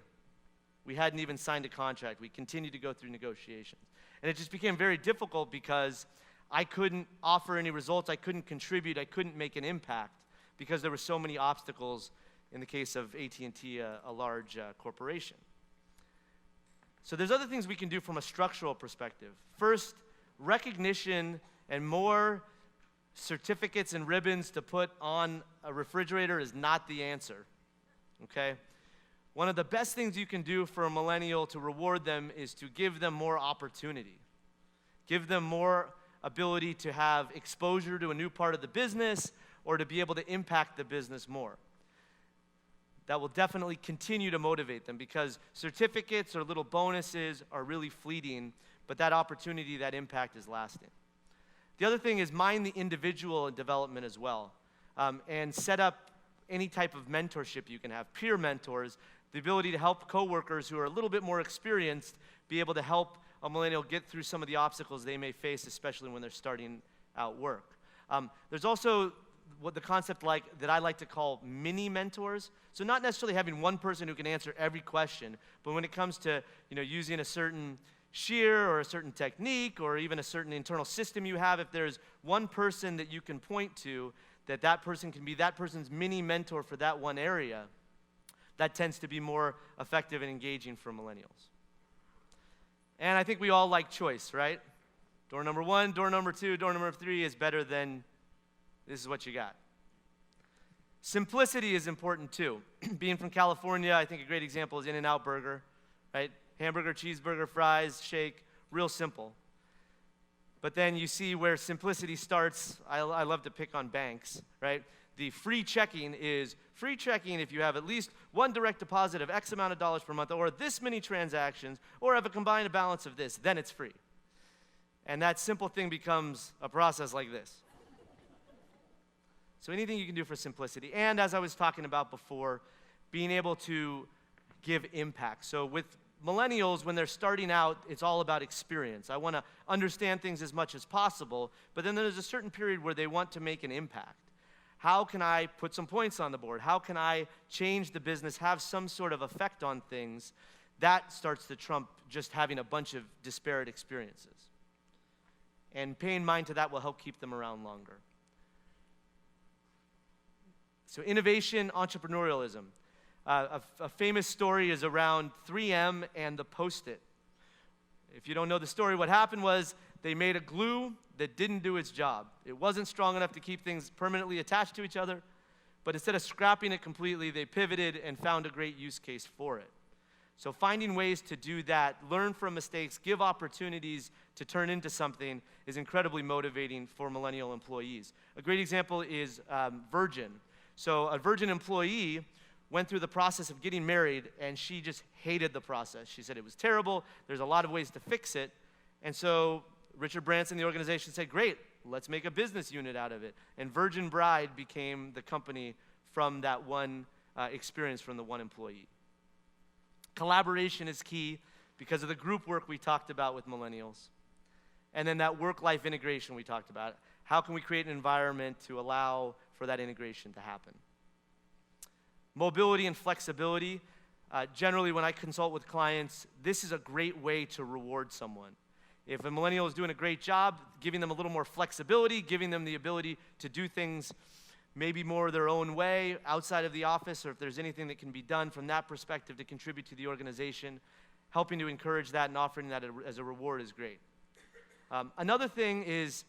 we hadn't even signed a contract. We continued to go through negotiations. And it just became very difficult because I couldn't offer any results, I couldn't contribute, I couldn't make an impact because there were so many obstacles in the case of AT&T, a large corporation. So there's other things we can do from a structural perspective. First, recognition and more certificates and ribbons to put on a refrigerator is not the answer, okay? One of the best things you can do for a millennial to reward them is to give them more opportunity. Give them more ability to have exposure to a new part of the business or to be able to impact the business more. That will definitely continue to motivate them because certificates or little bonuses are really fleeting, but that opportunity, that impact is lasting. The other thing is mind the individual development as well, and set up any type of mentorship you can have, peer mentors, the ability to help coworkers who are a little bit more experienced be able to help a millennial get through some of the obstacles they may face, especially when they're starting out work. There's also what the concept that I like to call mini mentors. So not necessarily having one person who can answer every question, but when it comes to using a certain shear or a certain technique or even a certain internal system you have, if there's one person that you can point to, that person can be that person's mini mentor for that one area, that tends to be more effective and engaging for millennials. And I think we all like choice, right? Door number 1, door number 2, door number 3 is better than this is what you got. Simplicity is important too. Being from California, I think a great example is In-N-Out Burger, right? Hamburger, cheeseburger, fries, shake, real simple. But then you see where simplicity starts. I love to pick on banks, right? The free checking is free checking if you have at least one direct deposit of X amount of dollars per month or this many transactions or have a combined balance of this, then it's free. And that simple thing becomes a process like this. So anything you can do for simplicity. And as I was talking about before, being able to give impact. So with millennials, when they're starting out, it's all about experience. I want to understand things as much as possible, but then there's a certain period where they want to make an impact. How can I put some points on the board? How can I change the business, have some sort of effect on things? That starts to trump just having a bunch of disparate experiences. And paying mind to that will help keep them around longer. So innovation, entrepreneurialism. A famous story is around 3M and the Post-it. If you don't know the story, what happened was they made a glue that didn't do its job. It wasn't strong enough to keep things permanently attached to each other, but instead of scrapping it completely, they pivoted and found a great use case for it. So finding ways to do that, learn from mistakes, give opportunities to turn into something is incredibly motivating for millennial employees. A great example is Virgin. So a Virgin employee went through the process of getting married, and she just hated the process. She said it was terrible. There's a lot of ways to fix it. And so Richard Branson, the organization, said, great, let's make a business unit out of it. And Virgin Bride became the company from that one experience from the one employee. Collaboration is key because of the group work we talked about with millennials. And then that work-life integration we talked about. How can we create an environment to allow for that integration to happen? Mobility and flexibility. Generally, when I consult with clients, this is a great way to reward someone. If a millennial is doing a great job, giving them a little more flexibility, giving them the ability to do things maybe more their own way outside of the office, or if there's anything that can be done from that perspective to contribute to the organization, helping to encourage that and offering that as a reward is great. Another thing is,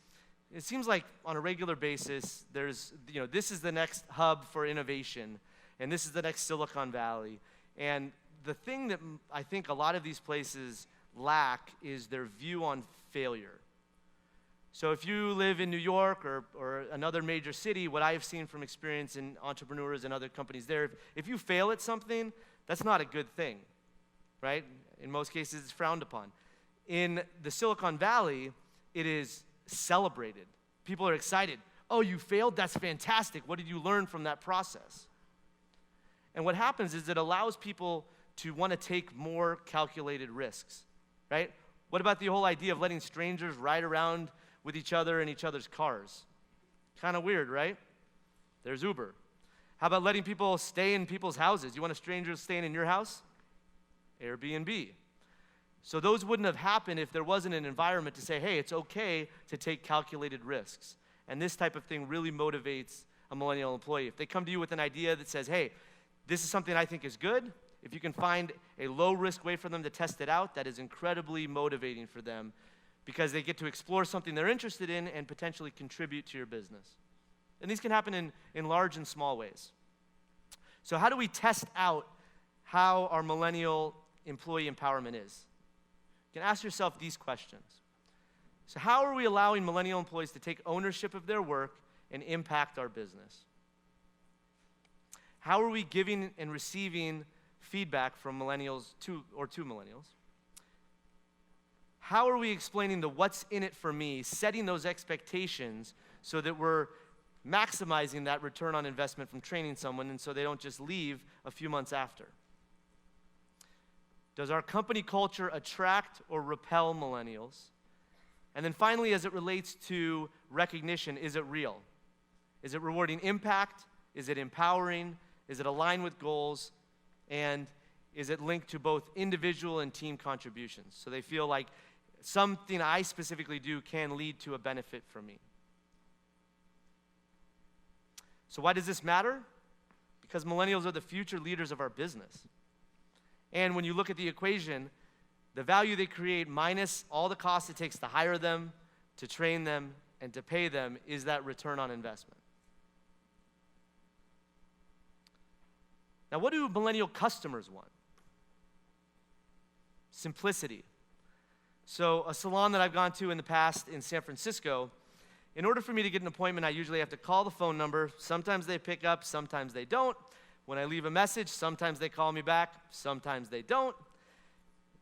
it seems like on a regular basis, this is the next hub for innovation, and this is the next Silicon Valley. And the thing that I think a lot of these places lack is their view on failure. So if you live in New York or another major city, what I have seen from experience in entrepreneurs and other companies there, if you fail at something, that's not a good thing, right? In most cases, it's frowned upon. In the Silicon Valley, it is celebrated. People are excited. Oh, you failed? That's fantastic. What did you learn from that process? And what happens is it allows people to want to take more calculated risks, right? What about the whole idea of letting strangers ride around with each other in each other's cars? Kind of weird, right? There's Uber. How about letting people stay in people's houses? You want a stranger staying in your house? Airbnb. So those wouldn't have happened if there wasn't an environment to say, hey, it's okay to take calculated risks. And this type of thing really motivates a millennial employee. If they come to you with an idea that says, hey, this is something I think is good, if you can find a low-risk way for them to test it out, that is incredibly motivating for them because they get to explore something they're interested in and potentially contribute to your business. And these can happen in large and small ways. So how do we test out how our millennial employee empowerment is? You can ask yourself these questions. So how are we allowing millennial employees to take ownership of their work and impact our business? How are we giving and receiving feedback from millennials to millennials? How are we explaining the what's in it for me, setting those expectations so that we're maximizing that return on investment from training someone and so they don't just leave a few months after? Does our company culture attract or repel millennials? And then finally, as it relates to recognition, is it real? Is it rewarding impact? Is it empowering? Is it aligned with goals? And is it linked to both individual and team contributions? So they feel like something I specifically do can lead to a benefit for me. So why does this matter? Because millennials are the future leaders of our business. And when you look at the equation, the value they create minus all the costs it takes to hire them, to train them, and to pay them is that return on investment. Now, what do millennial customers want? Simplicity. So a salon that I've gone to in the past in San Francisco, in order for me to get an appointment, I usually have to call the phone number. Sometimes they pick up, sometimes they don't. When I leave a message, sometimes they call me back, sometimes they don't.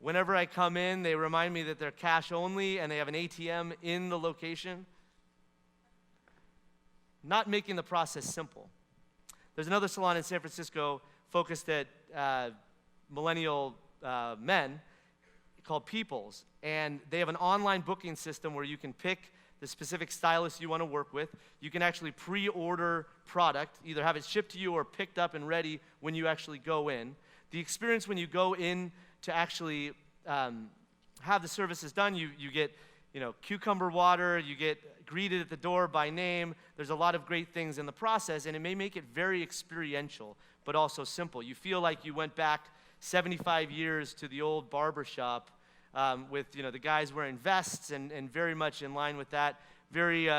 Whenever I come in, they remind me that they're cash only and they have an ATM in the location. Not making the process simple. There's another salon in San Francisco focused at millennial men called People's, and they have an online booking system where you can pick the specific stylist you want to work with. You can actually pre-order product, either have it shipped to you or picked up and ready when you actually go in. The experience when you go in to actually have the services done, you get cucumber water, you get greeted at the door by name. There's a lot of great things in the process, and it may make it very experiential, but also simple. You feel like you went back 75 years to the old barber shop with the guys wearing vests and very much in line with that, very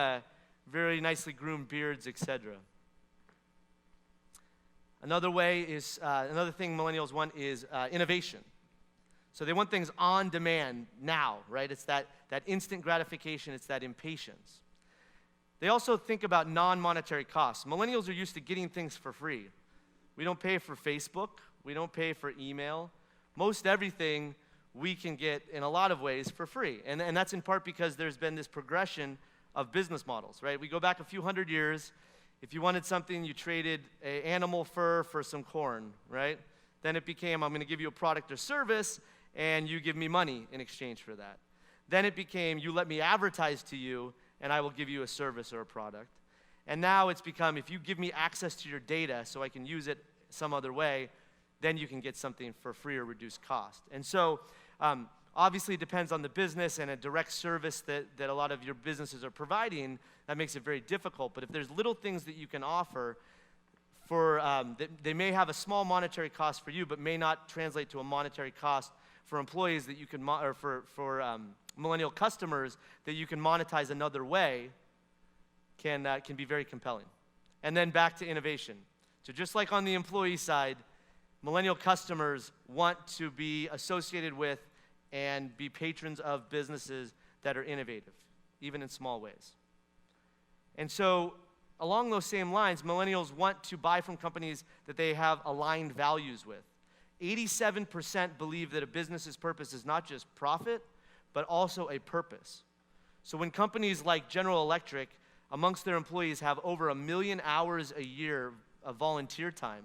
nicely groomed beards, etc. Another thing millennials want is innovation. So they want things on demand now, right? It's that instant gratification, it's that impatience. They also think about non-monetary costs. Millennials are used to getting things for free. We don't pay for Facebook. We don't pay for email. Most everything we can get in a lot of ways for free. And that's in part because there's been this progression of business models, right? We go back a few hundred years. If you wanted something, you traded animal fur for some corn, right? Then it became, I'm going to give you a product or service, and you give me money in exchange for that. Then it became, you let me advertise to you, and I will give you a service or a product. And now it's become, if you give me access to your data so I can use it some other way, then you can get something for free or reduced cost. And so, obviously it depends on the business and a direct service that a lot of your businesses are providing, that makes it very difficult. But if there's little things that you can offer for, they may have a small monetary cost for you, but may not translate to a monetary cost for employees that you can, or for millennial customers that you can monetize another way, can be very compelling. And then back to innovation. So just like on the employee side, millennial customers want to be associated with and be patrons of businesses that are innovative, even in small ways. And so along those same lines, millennials want to buy from companies that they have aligned values with. 87% believe that a business's purpose is not just profit, but also a purpose. So when companies like General Electric, amongst their employees, have over 1 million hours a year of volunteer time,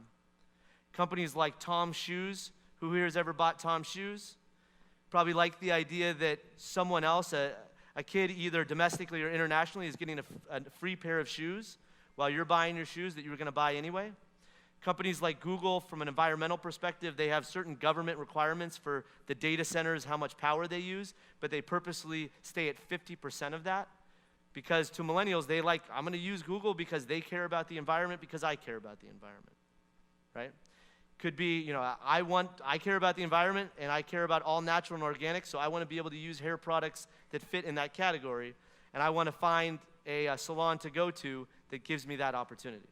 companies like Tom's Shoes, who here has ever bought Tom's Shoes? probably like the idea that someone else, a kid either domestically or internationally, is getting a free pair of shoes while you're buying your shoes that you were going to buy anyway. Companies like Google, from an environmental perspective, they have certain government requirements for the data centers, how much power they use, but they purposely stay at 50% of that. Because to millennials, they like, I'm going to use Google because they care about the environment, because I care about the environment, right? Could be, you know, I care about the environment, and I care about all natural and organic, so I want to be able to use hair products that fit in that category, and I want to find a salon to go to that gives me that opportunity.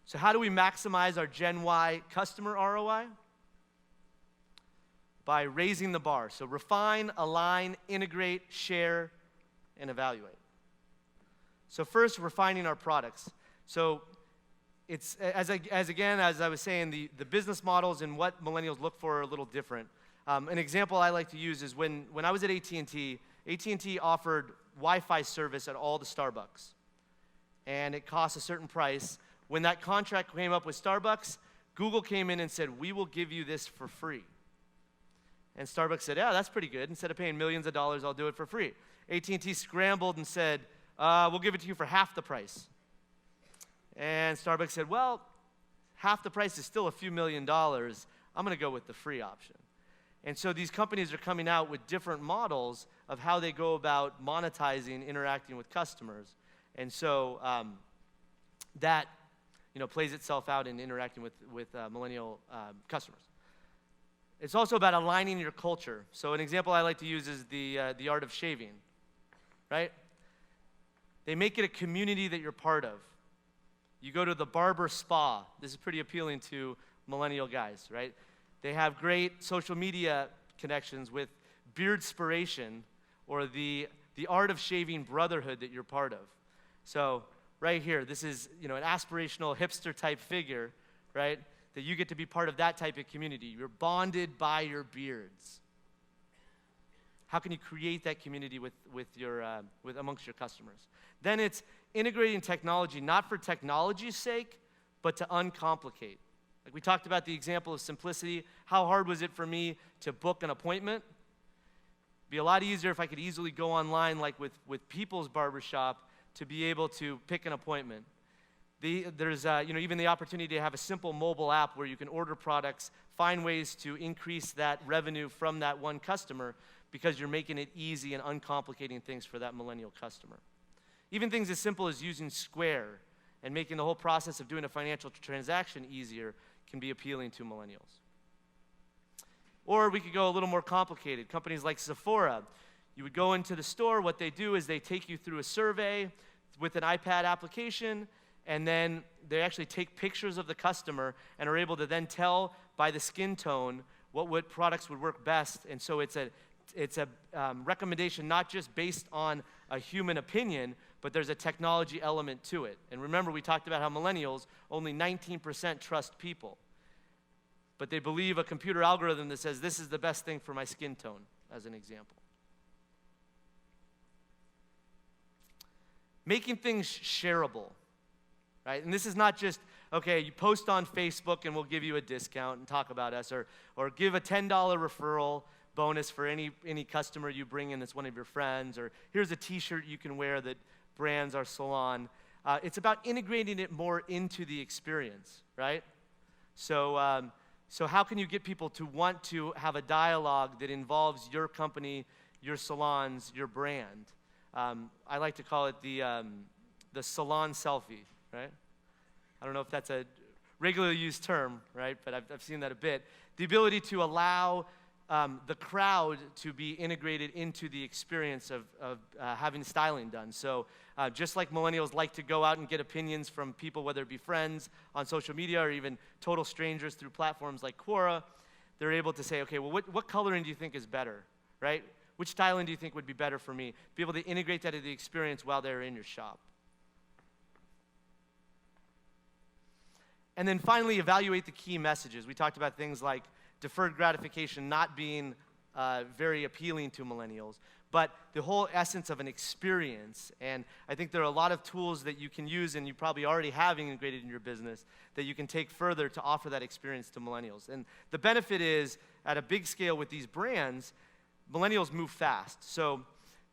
So how do we maximize our Gen Y customer ROI? By raising the bar. So refine, align, integrate, share, and evaluate. So first, refining our products. So it's, as I was saying, the business models and what millennials look for are a little different. An example I like to use is when I was at AT&T, AT&T offered Wi-Fi service at all the Starbucks. And it cost a certain price. When that contract came up with Starbucks, Google came in and said, we will give you this for free. And Starbucks said, yeah, that's pretty good. Instead of paying millions of dollars, I'll do it for free. AT&T scrambled and said, we'll give it to you for half the price. And Starbucks said, well, half the price is still a few $1 million. I'm going to go with the free option. And so these companies are coming out with different models of how they go about monetizing, interacting with customers. And so that plays itself out in interacting with millennial customers. It's also about aligning your culture. So an example I like to use is the art of shaving, right? They make it a community that you're part of. You go to the barber spa. This is pretty appealing to millennial guys, right? They have great social media connections with Beardspiration, or the art of shaving brotherhood that you're part of. So right here, this is an aspirational hipster type figure, right? That you get to be part of that type of community. You're bonded by your beards. How can you create that community with amongst your customers? Then it's integrating technology, not for technology's sake, but to uncomplicate. Like we talked about the example of simplicity. How hard was it for me to book an appointment? It'd be a lot easier if I could easily go online, like with People's Barbershop, to be able to pick an appointment. There's even the opportunity to have a simple mobile app where you can order products, find ways to increase that revenue from that one customer because you're making it easy and uncomplicating things for that millennial customer. Even things as simple as using Square and making the whole process of doing a financial transaction easier can be appealing to millennials. Or we could go a little more complicated. Companies like Sephora, you would go into the store. What they do is they take you through a survey with an iPad application, and then they actually take pictures of the customer and are able to then tell by the skin tone what products would work best. And so it's a recommendation not just based on a human opinion, but there's a technology element to it. And remember, we talked about how millennials, only 19% trust people. But they believe a computer algorithm that says this is the best thing for my skin tone, as an example. Making things shareable, right? And this is not just, okay, you post on Facebook and we'll give you a discount and talk about us, or give a $10 referral bonus for any customer you bring in that's one of your friends, or here's a t-shirt you can wear that brands our salon. It's about integrating it more into the experience, right? So how can you get people to want to have a dialogue that involves your company, your salons, your brand? I like to call it the salon selfie, right? I don't know if that's a regularly used term, right? But I've seen that a bit. The ability to allow the crowd to be integrated into the experience of having styling done. So just like millennials like to go out and get opinions from people, whether it be friends on social media or even total strangers through platforms like Quora, they're able to say, okay, well, what coloring do you think is better, right? Which styling do you think would be better for me? Be able to integrate that into the experience while they're in your shop. And then finally, evaluate the key messages. We talked about things like deferred gratification not being very appealing to millennials, but the whole essence of an experience. And I think there are a lot of tools that you can use, and you probably already have integrated in your business, that you can take further to offer that experience to millennials. And the benefit is, at a big scale with these brands, millennials move fast. So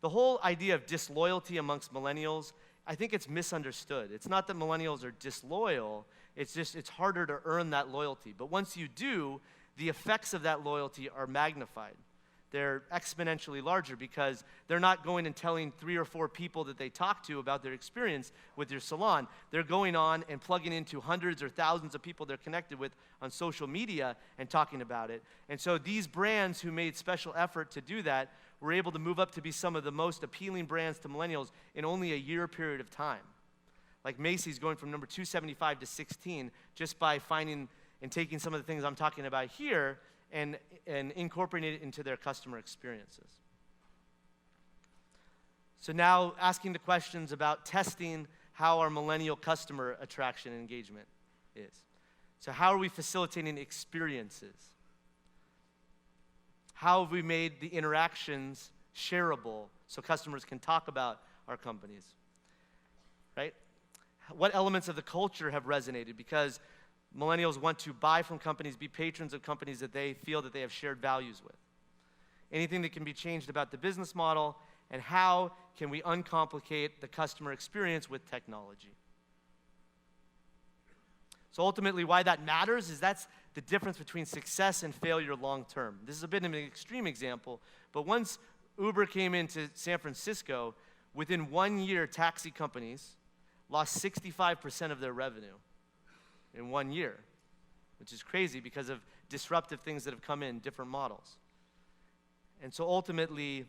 the whole idea of disloyalty amongst millennials, I think it's misunderstood. It's not that millennials are disloyal, it's just it's harder to earn that loyalty. But once you do, the effects of that loyalty are magnified. They're exponentially larger because they're not going and telling 3 or 4 people that they talk to about their experience with your salon. They're going on and plugging into hundreds or thousands of people they're connected with on social media and talking about it. And so these brands who made special effort to do that were able to move up to be some of the most appealing brands to millennials in only a year period of time. Like Macy's going from number 275 to 16 just by finding and taking some of the things I'm talking about here and incorporating it into their customer experiences. So now asking the questions about testing how our millennial customer attraction and engagement is. So how are we facilitating experiences? How have we made the interactions shareable so customers can talk about our companies, right? What elements of the culture have resonated? Because millennials want to buy from companies, be patrons of companies that they feel that they have shared values with. Anything that can be changed about the business model, and how can we uncomplicate the customer experience with technology? So ultimately, why that matters is that's the difference between success and failure long term. This is a bit of an extreme example, but once Uber came into San Francisco, within 1 year, taxi companies lost 65% of their revenue in 1 year, which is crazy because of disruptive things that have come in, different models. And so ultimately,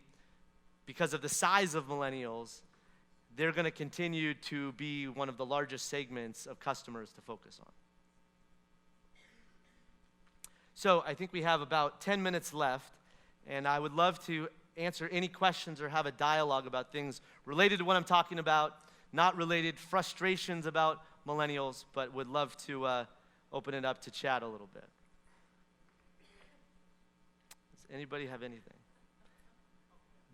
because of the size of millennials, they're going to continue to be one of the largest segments of customers to focus on. So I think we have about 10 minutes left, and I would love to answer any questions or have a dialogue about things related to what I'm talking about, not related, frustrations about millennials, but would love to open it up to chat a little bit. Does anybody have anything?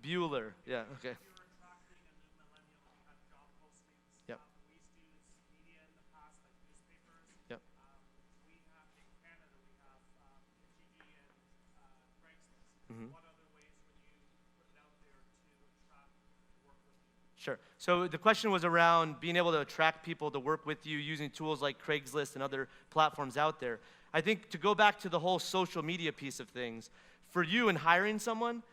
Bueller, yeah, okay. Yep. Yep. Mm-hmm. Sure. So the question was around being able to attract people to work with you using tools like Craigslist and other platforms out there. I think to go back to the whole social media piece of things, for you in hiring someone,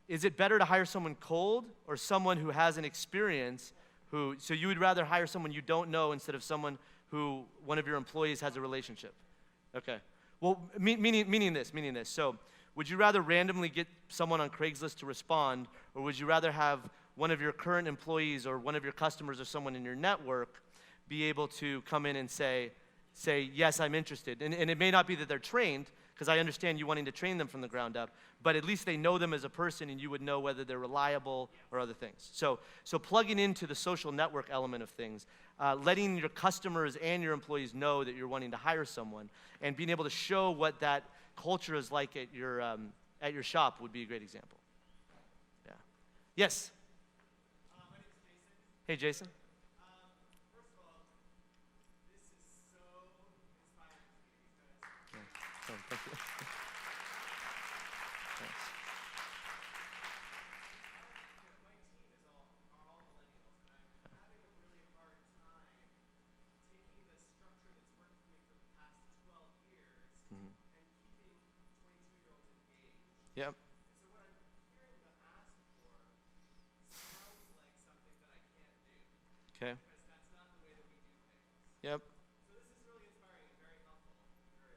is it better to hire someone cold or someone who has an experience so you would rather hire someone you don't know instead of someone who one of your employees has a relationship? Okay. Well, meaning this. So would you rather randomly get someone on Craigslist to respond, or would you rather have one of your current employees or one of your customers or someone in your network be able to come in and say, yes, I'm interested? And it may not be that they're trained, because I understand you wanting to train them from the ground up, but at least they know them as a person and you would know whether they're reliable or other things. So plugging into the social network element of things, letting your customers and your employees know that you're wanting to hire someone, and being able to show what that culture is like at your shop would be a great example. Yeah. Yes? My name is Jason. Hey, Jason. First of all, this is so inspiring to me because Oh, thank you. Thanks. my team are all millennials, and I'm having a really hard time taking the structure that's worked for me for the past 12 years Mhm. and keeping 22-year-olds engaged. Yep. So what I'm hearing them ask for sounds like something that I can't do, Okay. because that's not the way that we do things. Yep. So this is really inspiring and very helpful.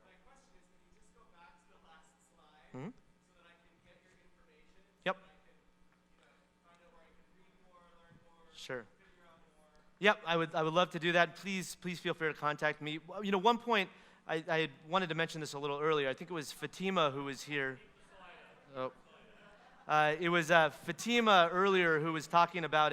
My question is, can you just go back to the last slide Mhm. so that I can get your information? Yep. So that I can, find out where I can read more, learn more, Sure. figure out more. Yep, I would love to do that. Please feel free to contact me. Well, one point, I had wanted to mention this a little earlier. I think it was Fatima who was here. Oh. It was Fatima earlier who was talking about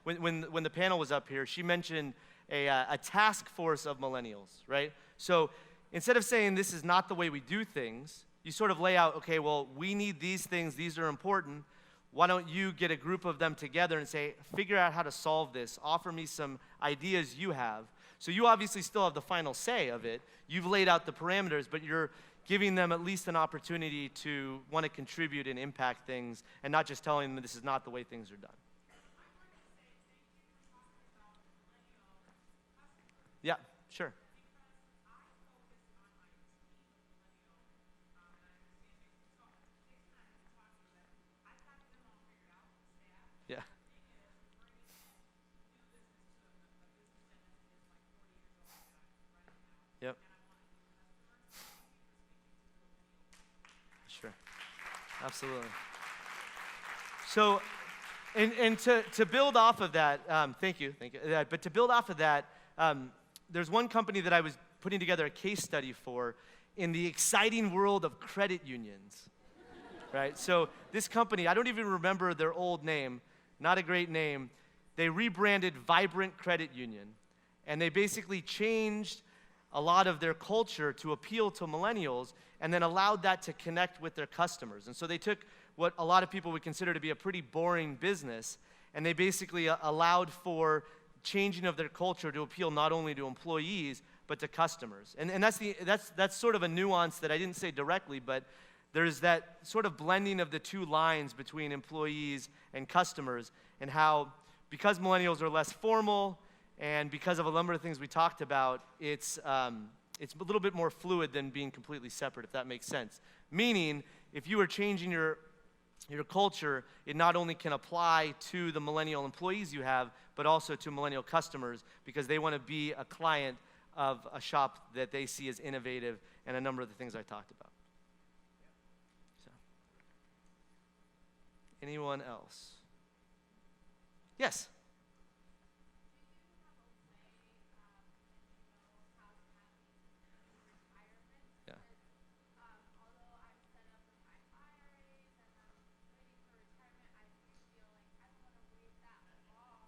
when the panel was up here, she mentioned a task force of millennials, right? So instead of saying this is not the way we do things, you sort of lay out, okay, well, we need these things, these are important. Why don't you get a group of them together and say, figure out how to solve this, offer me some ideas you have. So you obviously still have the final say of it. You've laid out the parameters, but you're giving them at least an opportunity to want to contribute and impact things, and not just telling them this is not the way things are done. Yeah, sure. Yeah. Yep. Sure. Absolutely. So, and to build off of that, thank you. But to build off of that, there's one company that I was putting together a case study for in the exciting world of credit unions, right? So this company, I don't even remember their old name, not a great name. They rebranded Vibrant Credit Union, and they basically changed a lot of their culture to appeal to millennials, and then allowed that to connect with their customers. And so they took what a lot of people would consider to be a pretty boring business, and they basically allowed for changing of their culture to appeal not only to employees, but to customers. And that's sort of a nuance that I didn't say directly, but there's that sort of blending of the two lines between employees and customers, and how, because millennials are less formal, and because of a number of things we talked about, it's a little bit more fluid than being completely separate, if that makes sense. Meaning, if you are changing your culture, it not only can apply to the millennial employees you have, but also to millennial customers, because they want to be a client of a shop that they see as innovative, and a number of the things I talked about. So, anyone else? Yes?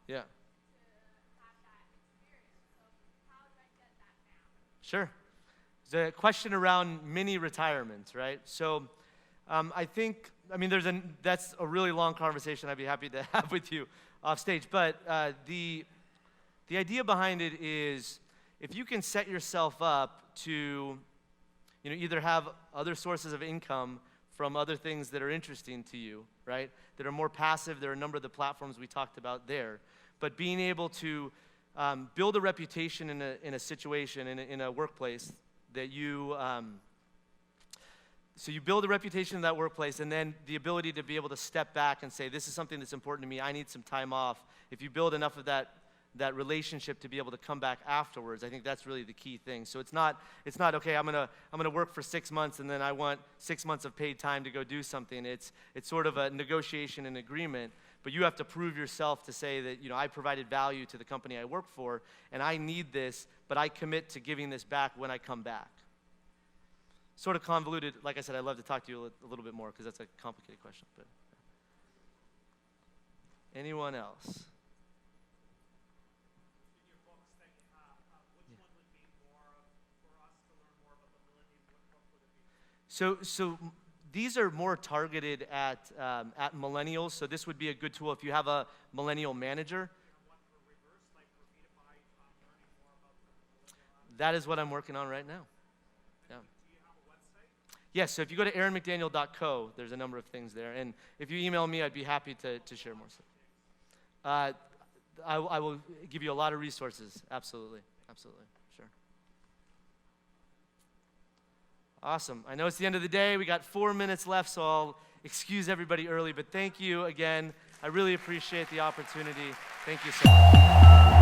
Yeah. Sure. There's a question around mini retirements, right? So that's a really long conversation I'd be happy to have with you off stage. But the idea behind it is, if you can set yourself up to either have other sources of income from other things that are interesting to you, right, that are more passive. There are a number of the platforms we talked about there. But being able to build a reputation in a situation, in a workplace, that you, so you build a reputation in that workplace, and then the ability to be able to step back and say, this is something that's important to me, I need some time off. If you build enough of that relationship to be able to come back afterwards, I think that's really the key thing. So it's not okay, I'm gonna work for 6 months and then I want 6 months of paid time to go do something. It's sort of a negotiation and agreement, but you have to prove yourself to say that, I provided value to the company I work for, and I need this, but I commit to giving this back when I come back. Sort of convoluted. Like I said, I'd love to talk to you a little bit more, because that's a complicated question. But anyone else? So these are more targeted at millennials. So this would be a good tool if you have a millennial manager. That is what I'm working on right now. Yeah. Do you have a website? Yes, so if you go to aaronmcdaniel.co, there's a number of things there. And if you email me, I'd be happy to share more stuff. I will give you a lot of resources. Absolutely. Sure. Awesome. I know it's the end of the day. We got 4 minutes left, so I'll excuse everybody early. But thank you again. I really appreciate the opportunity. Thank you so much.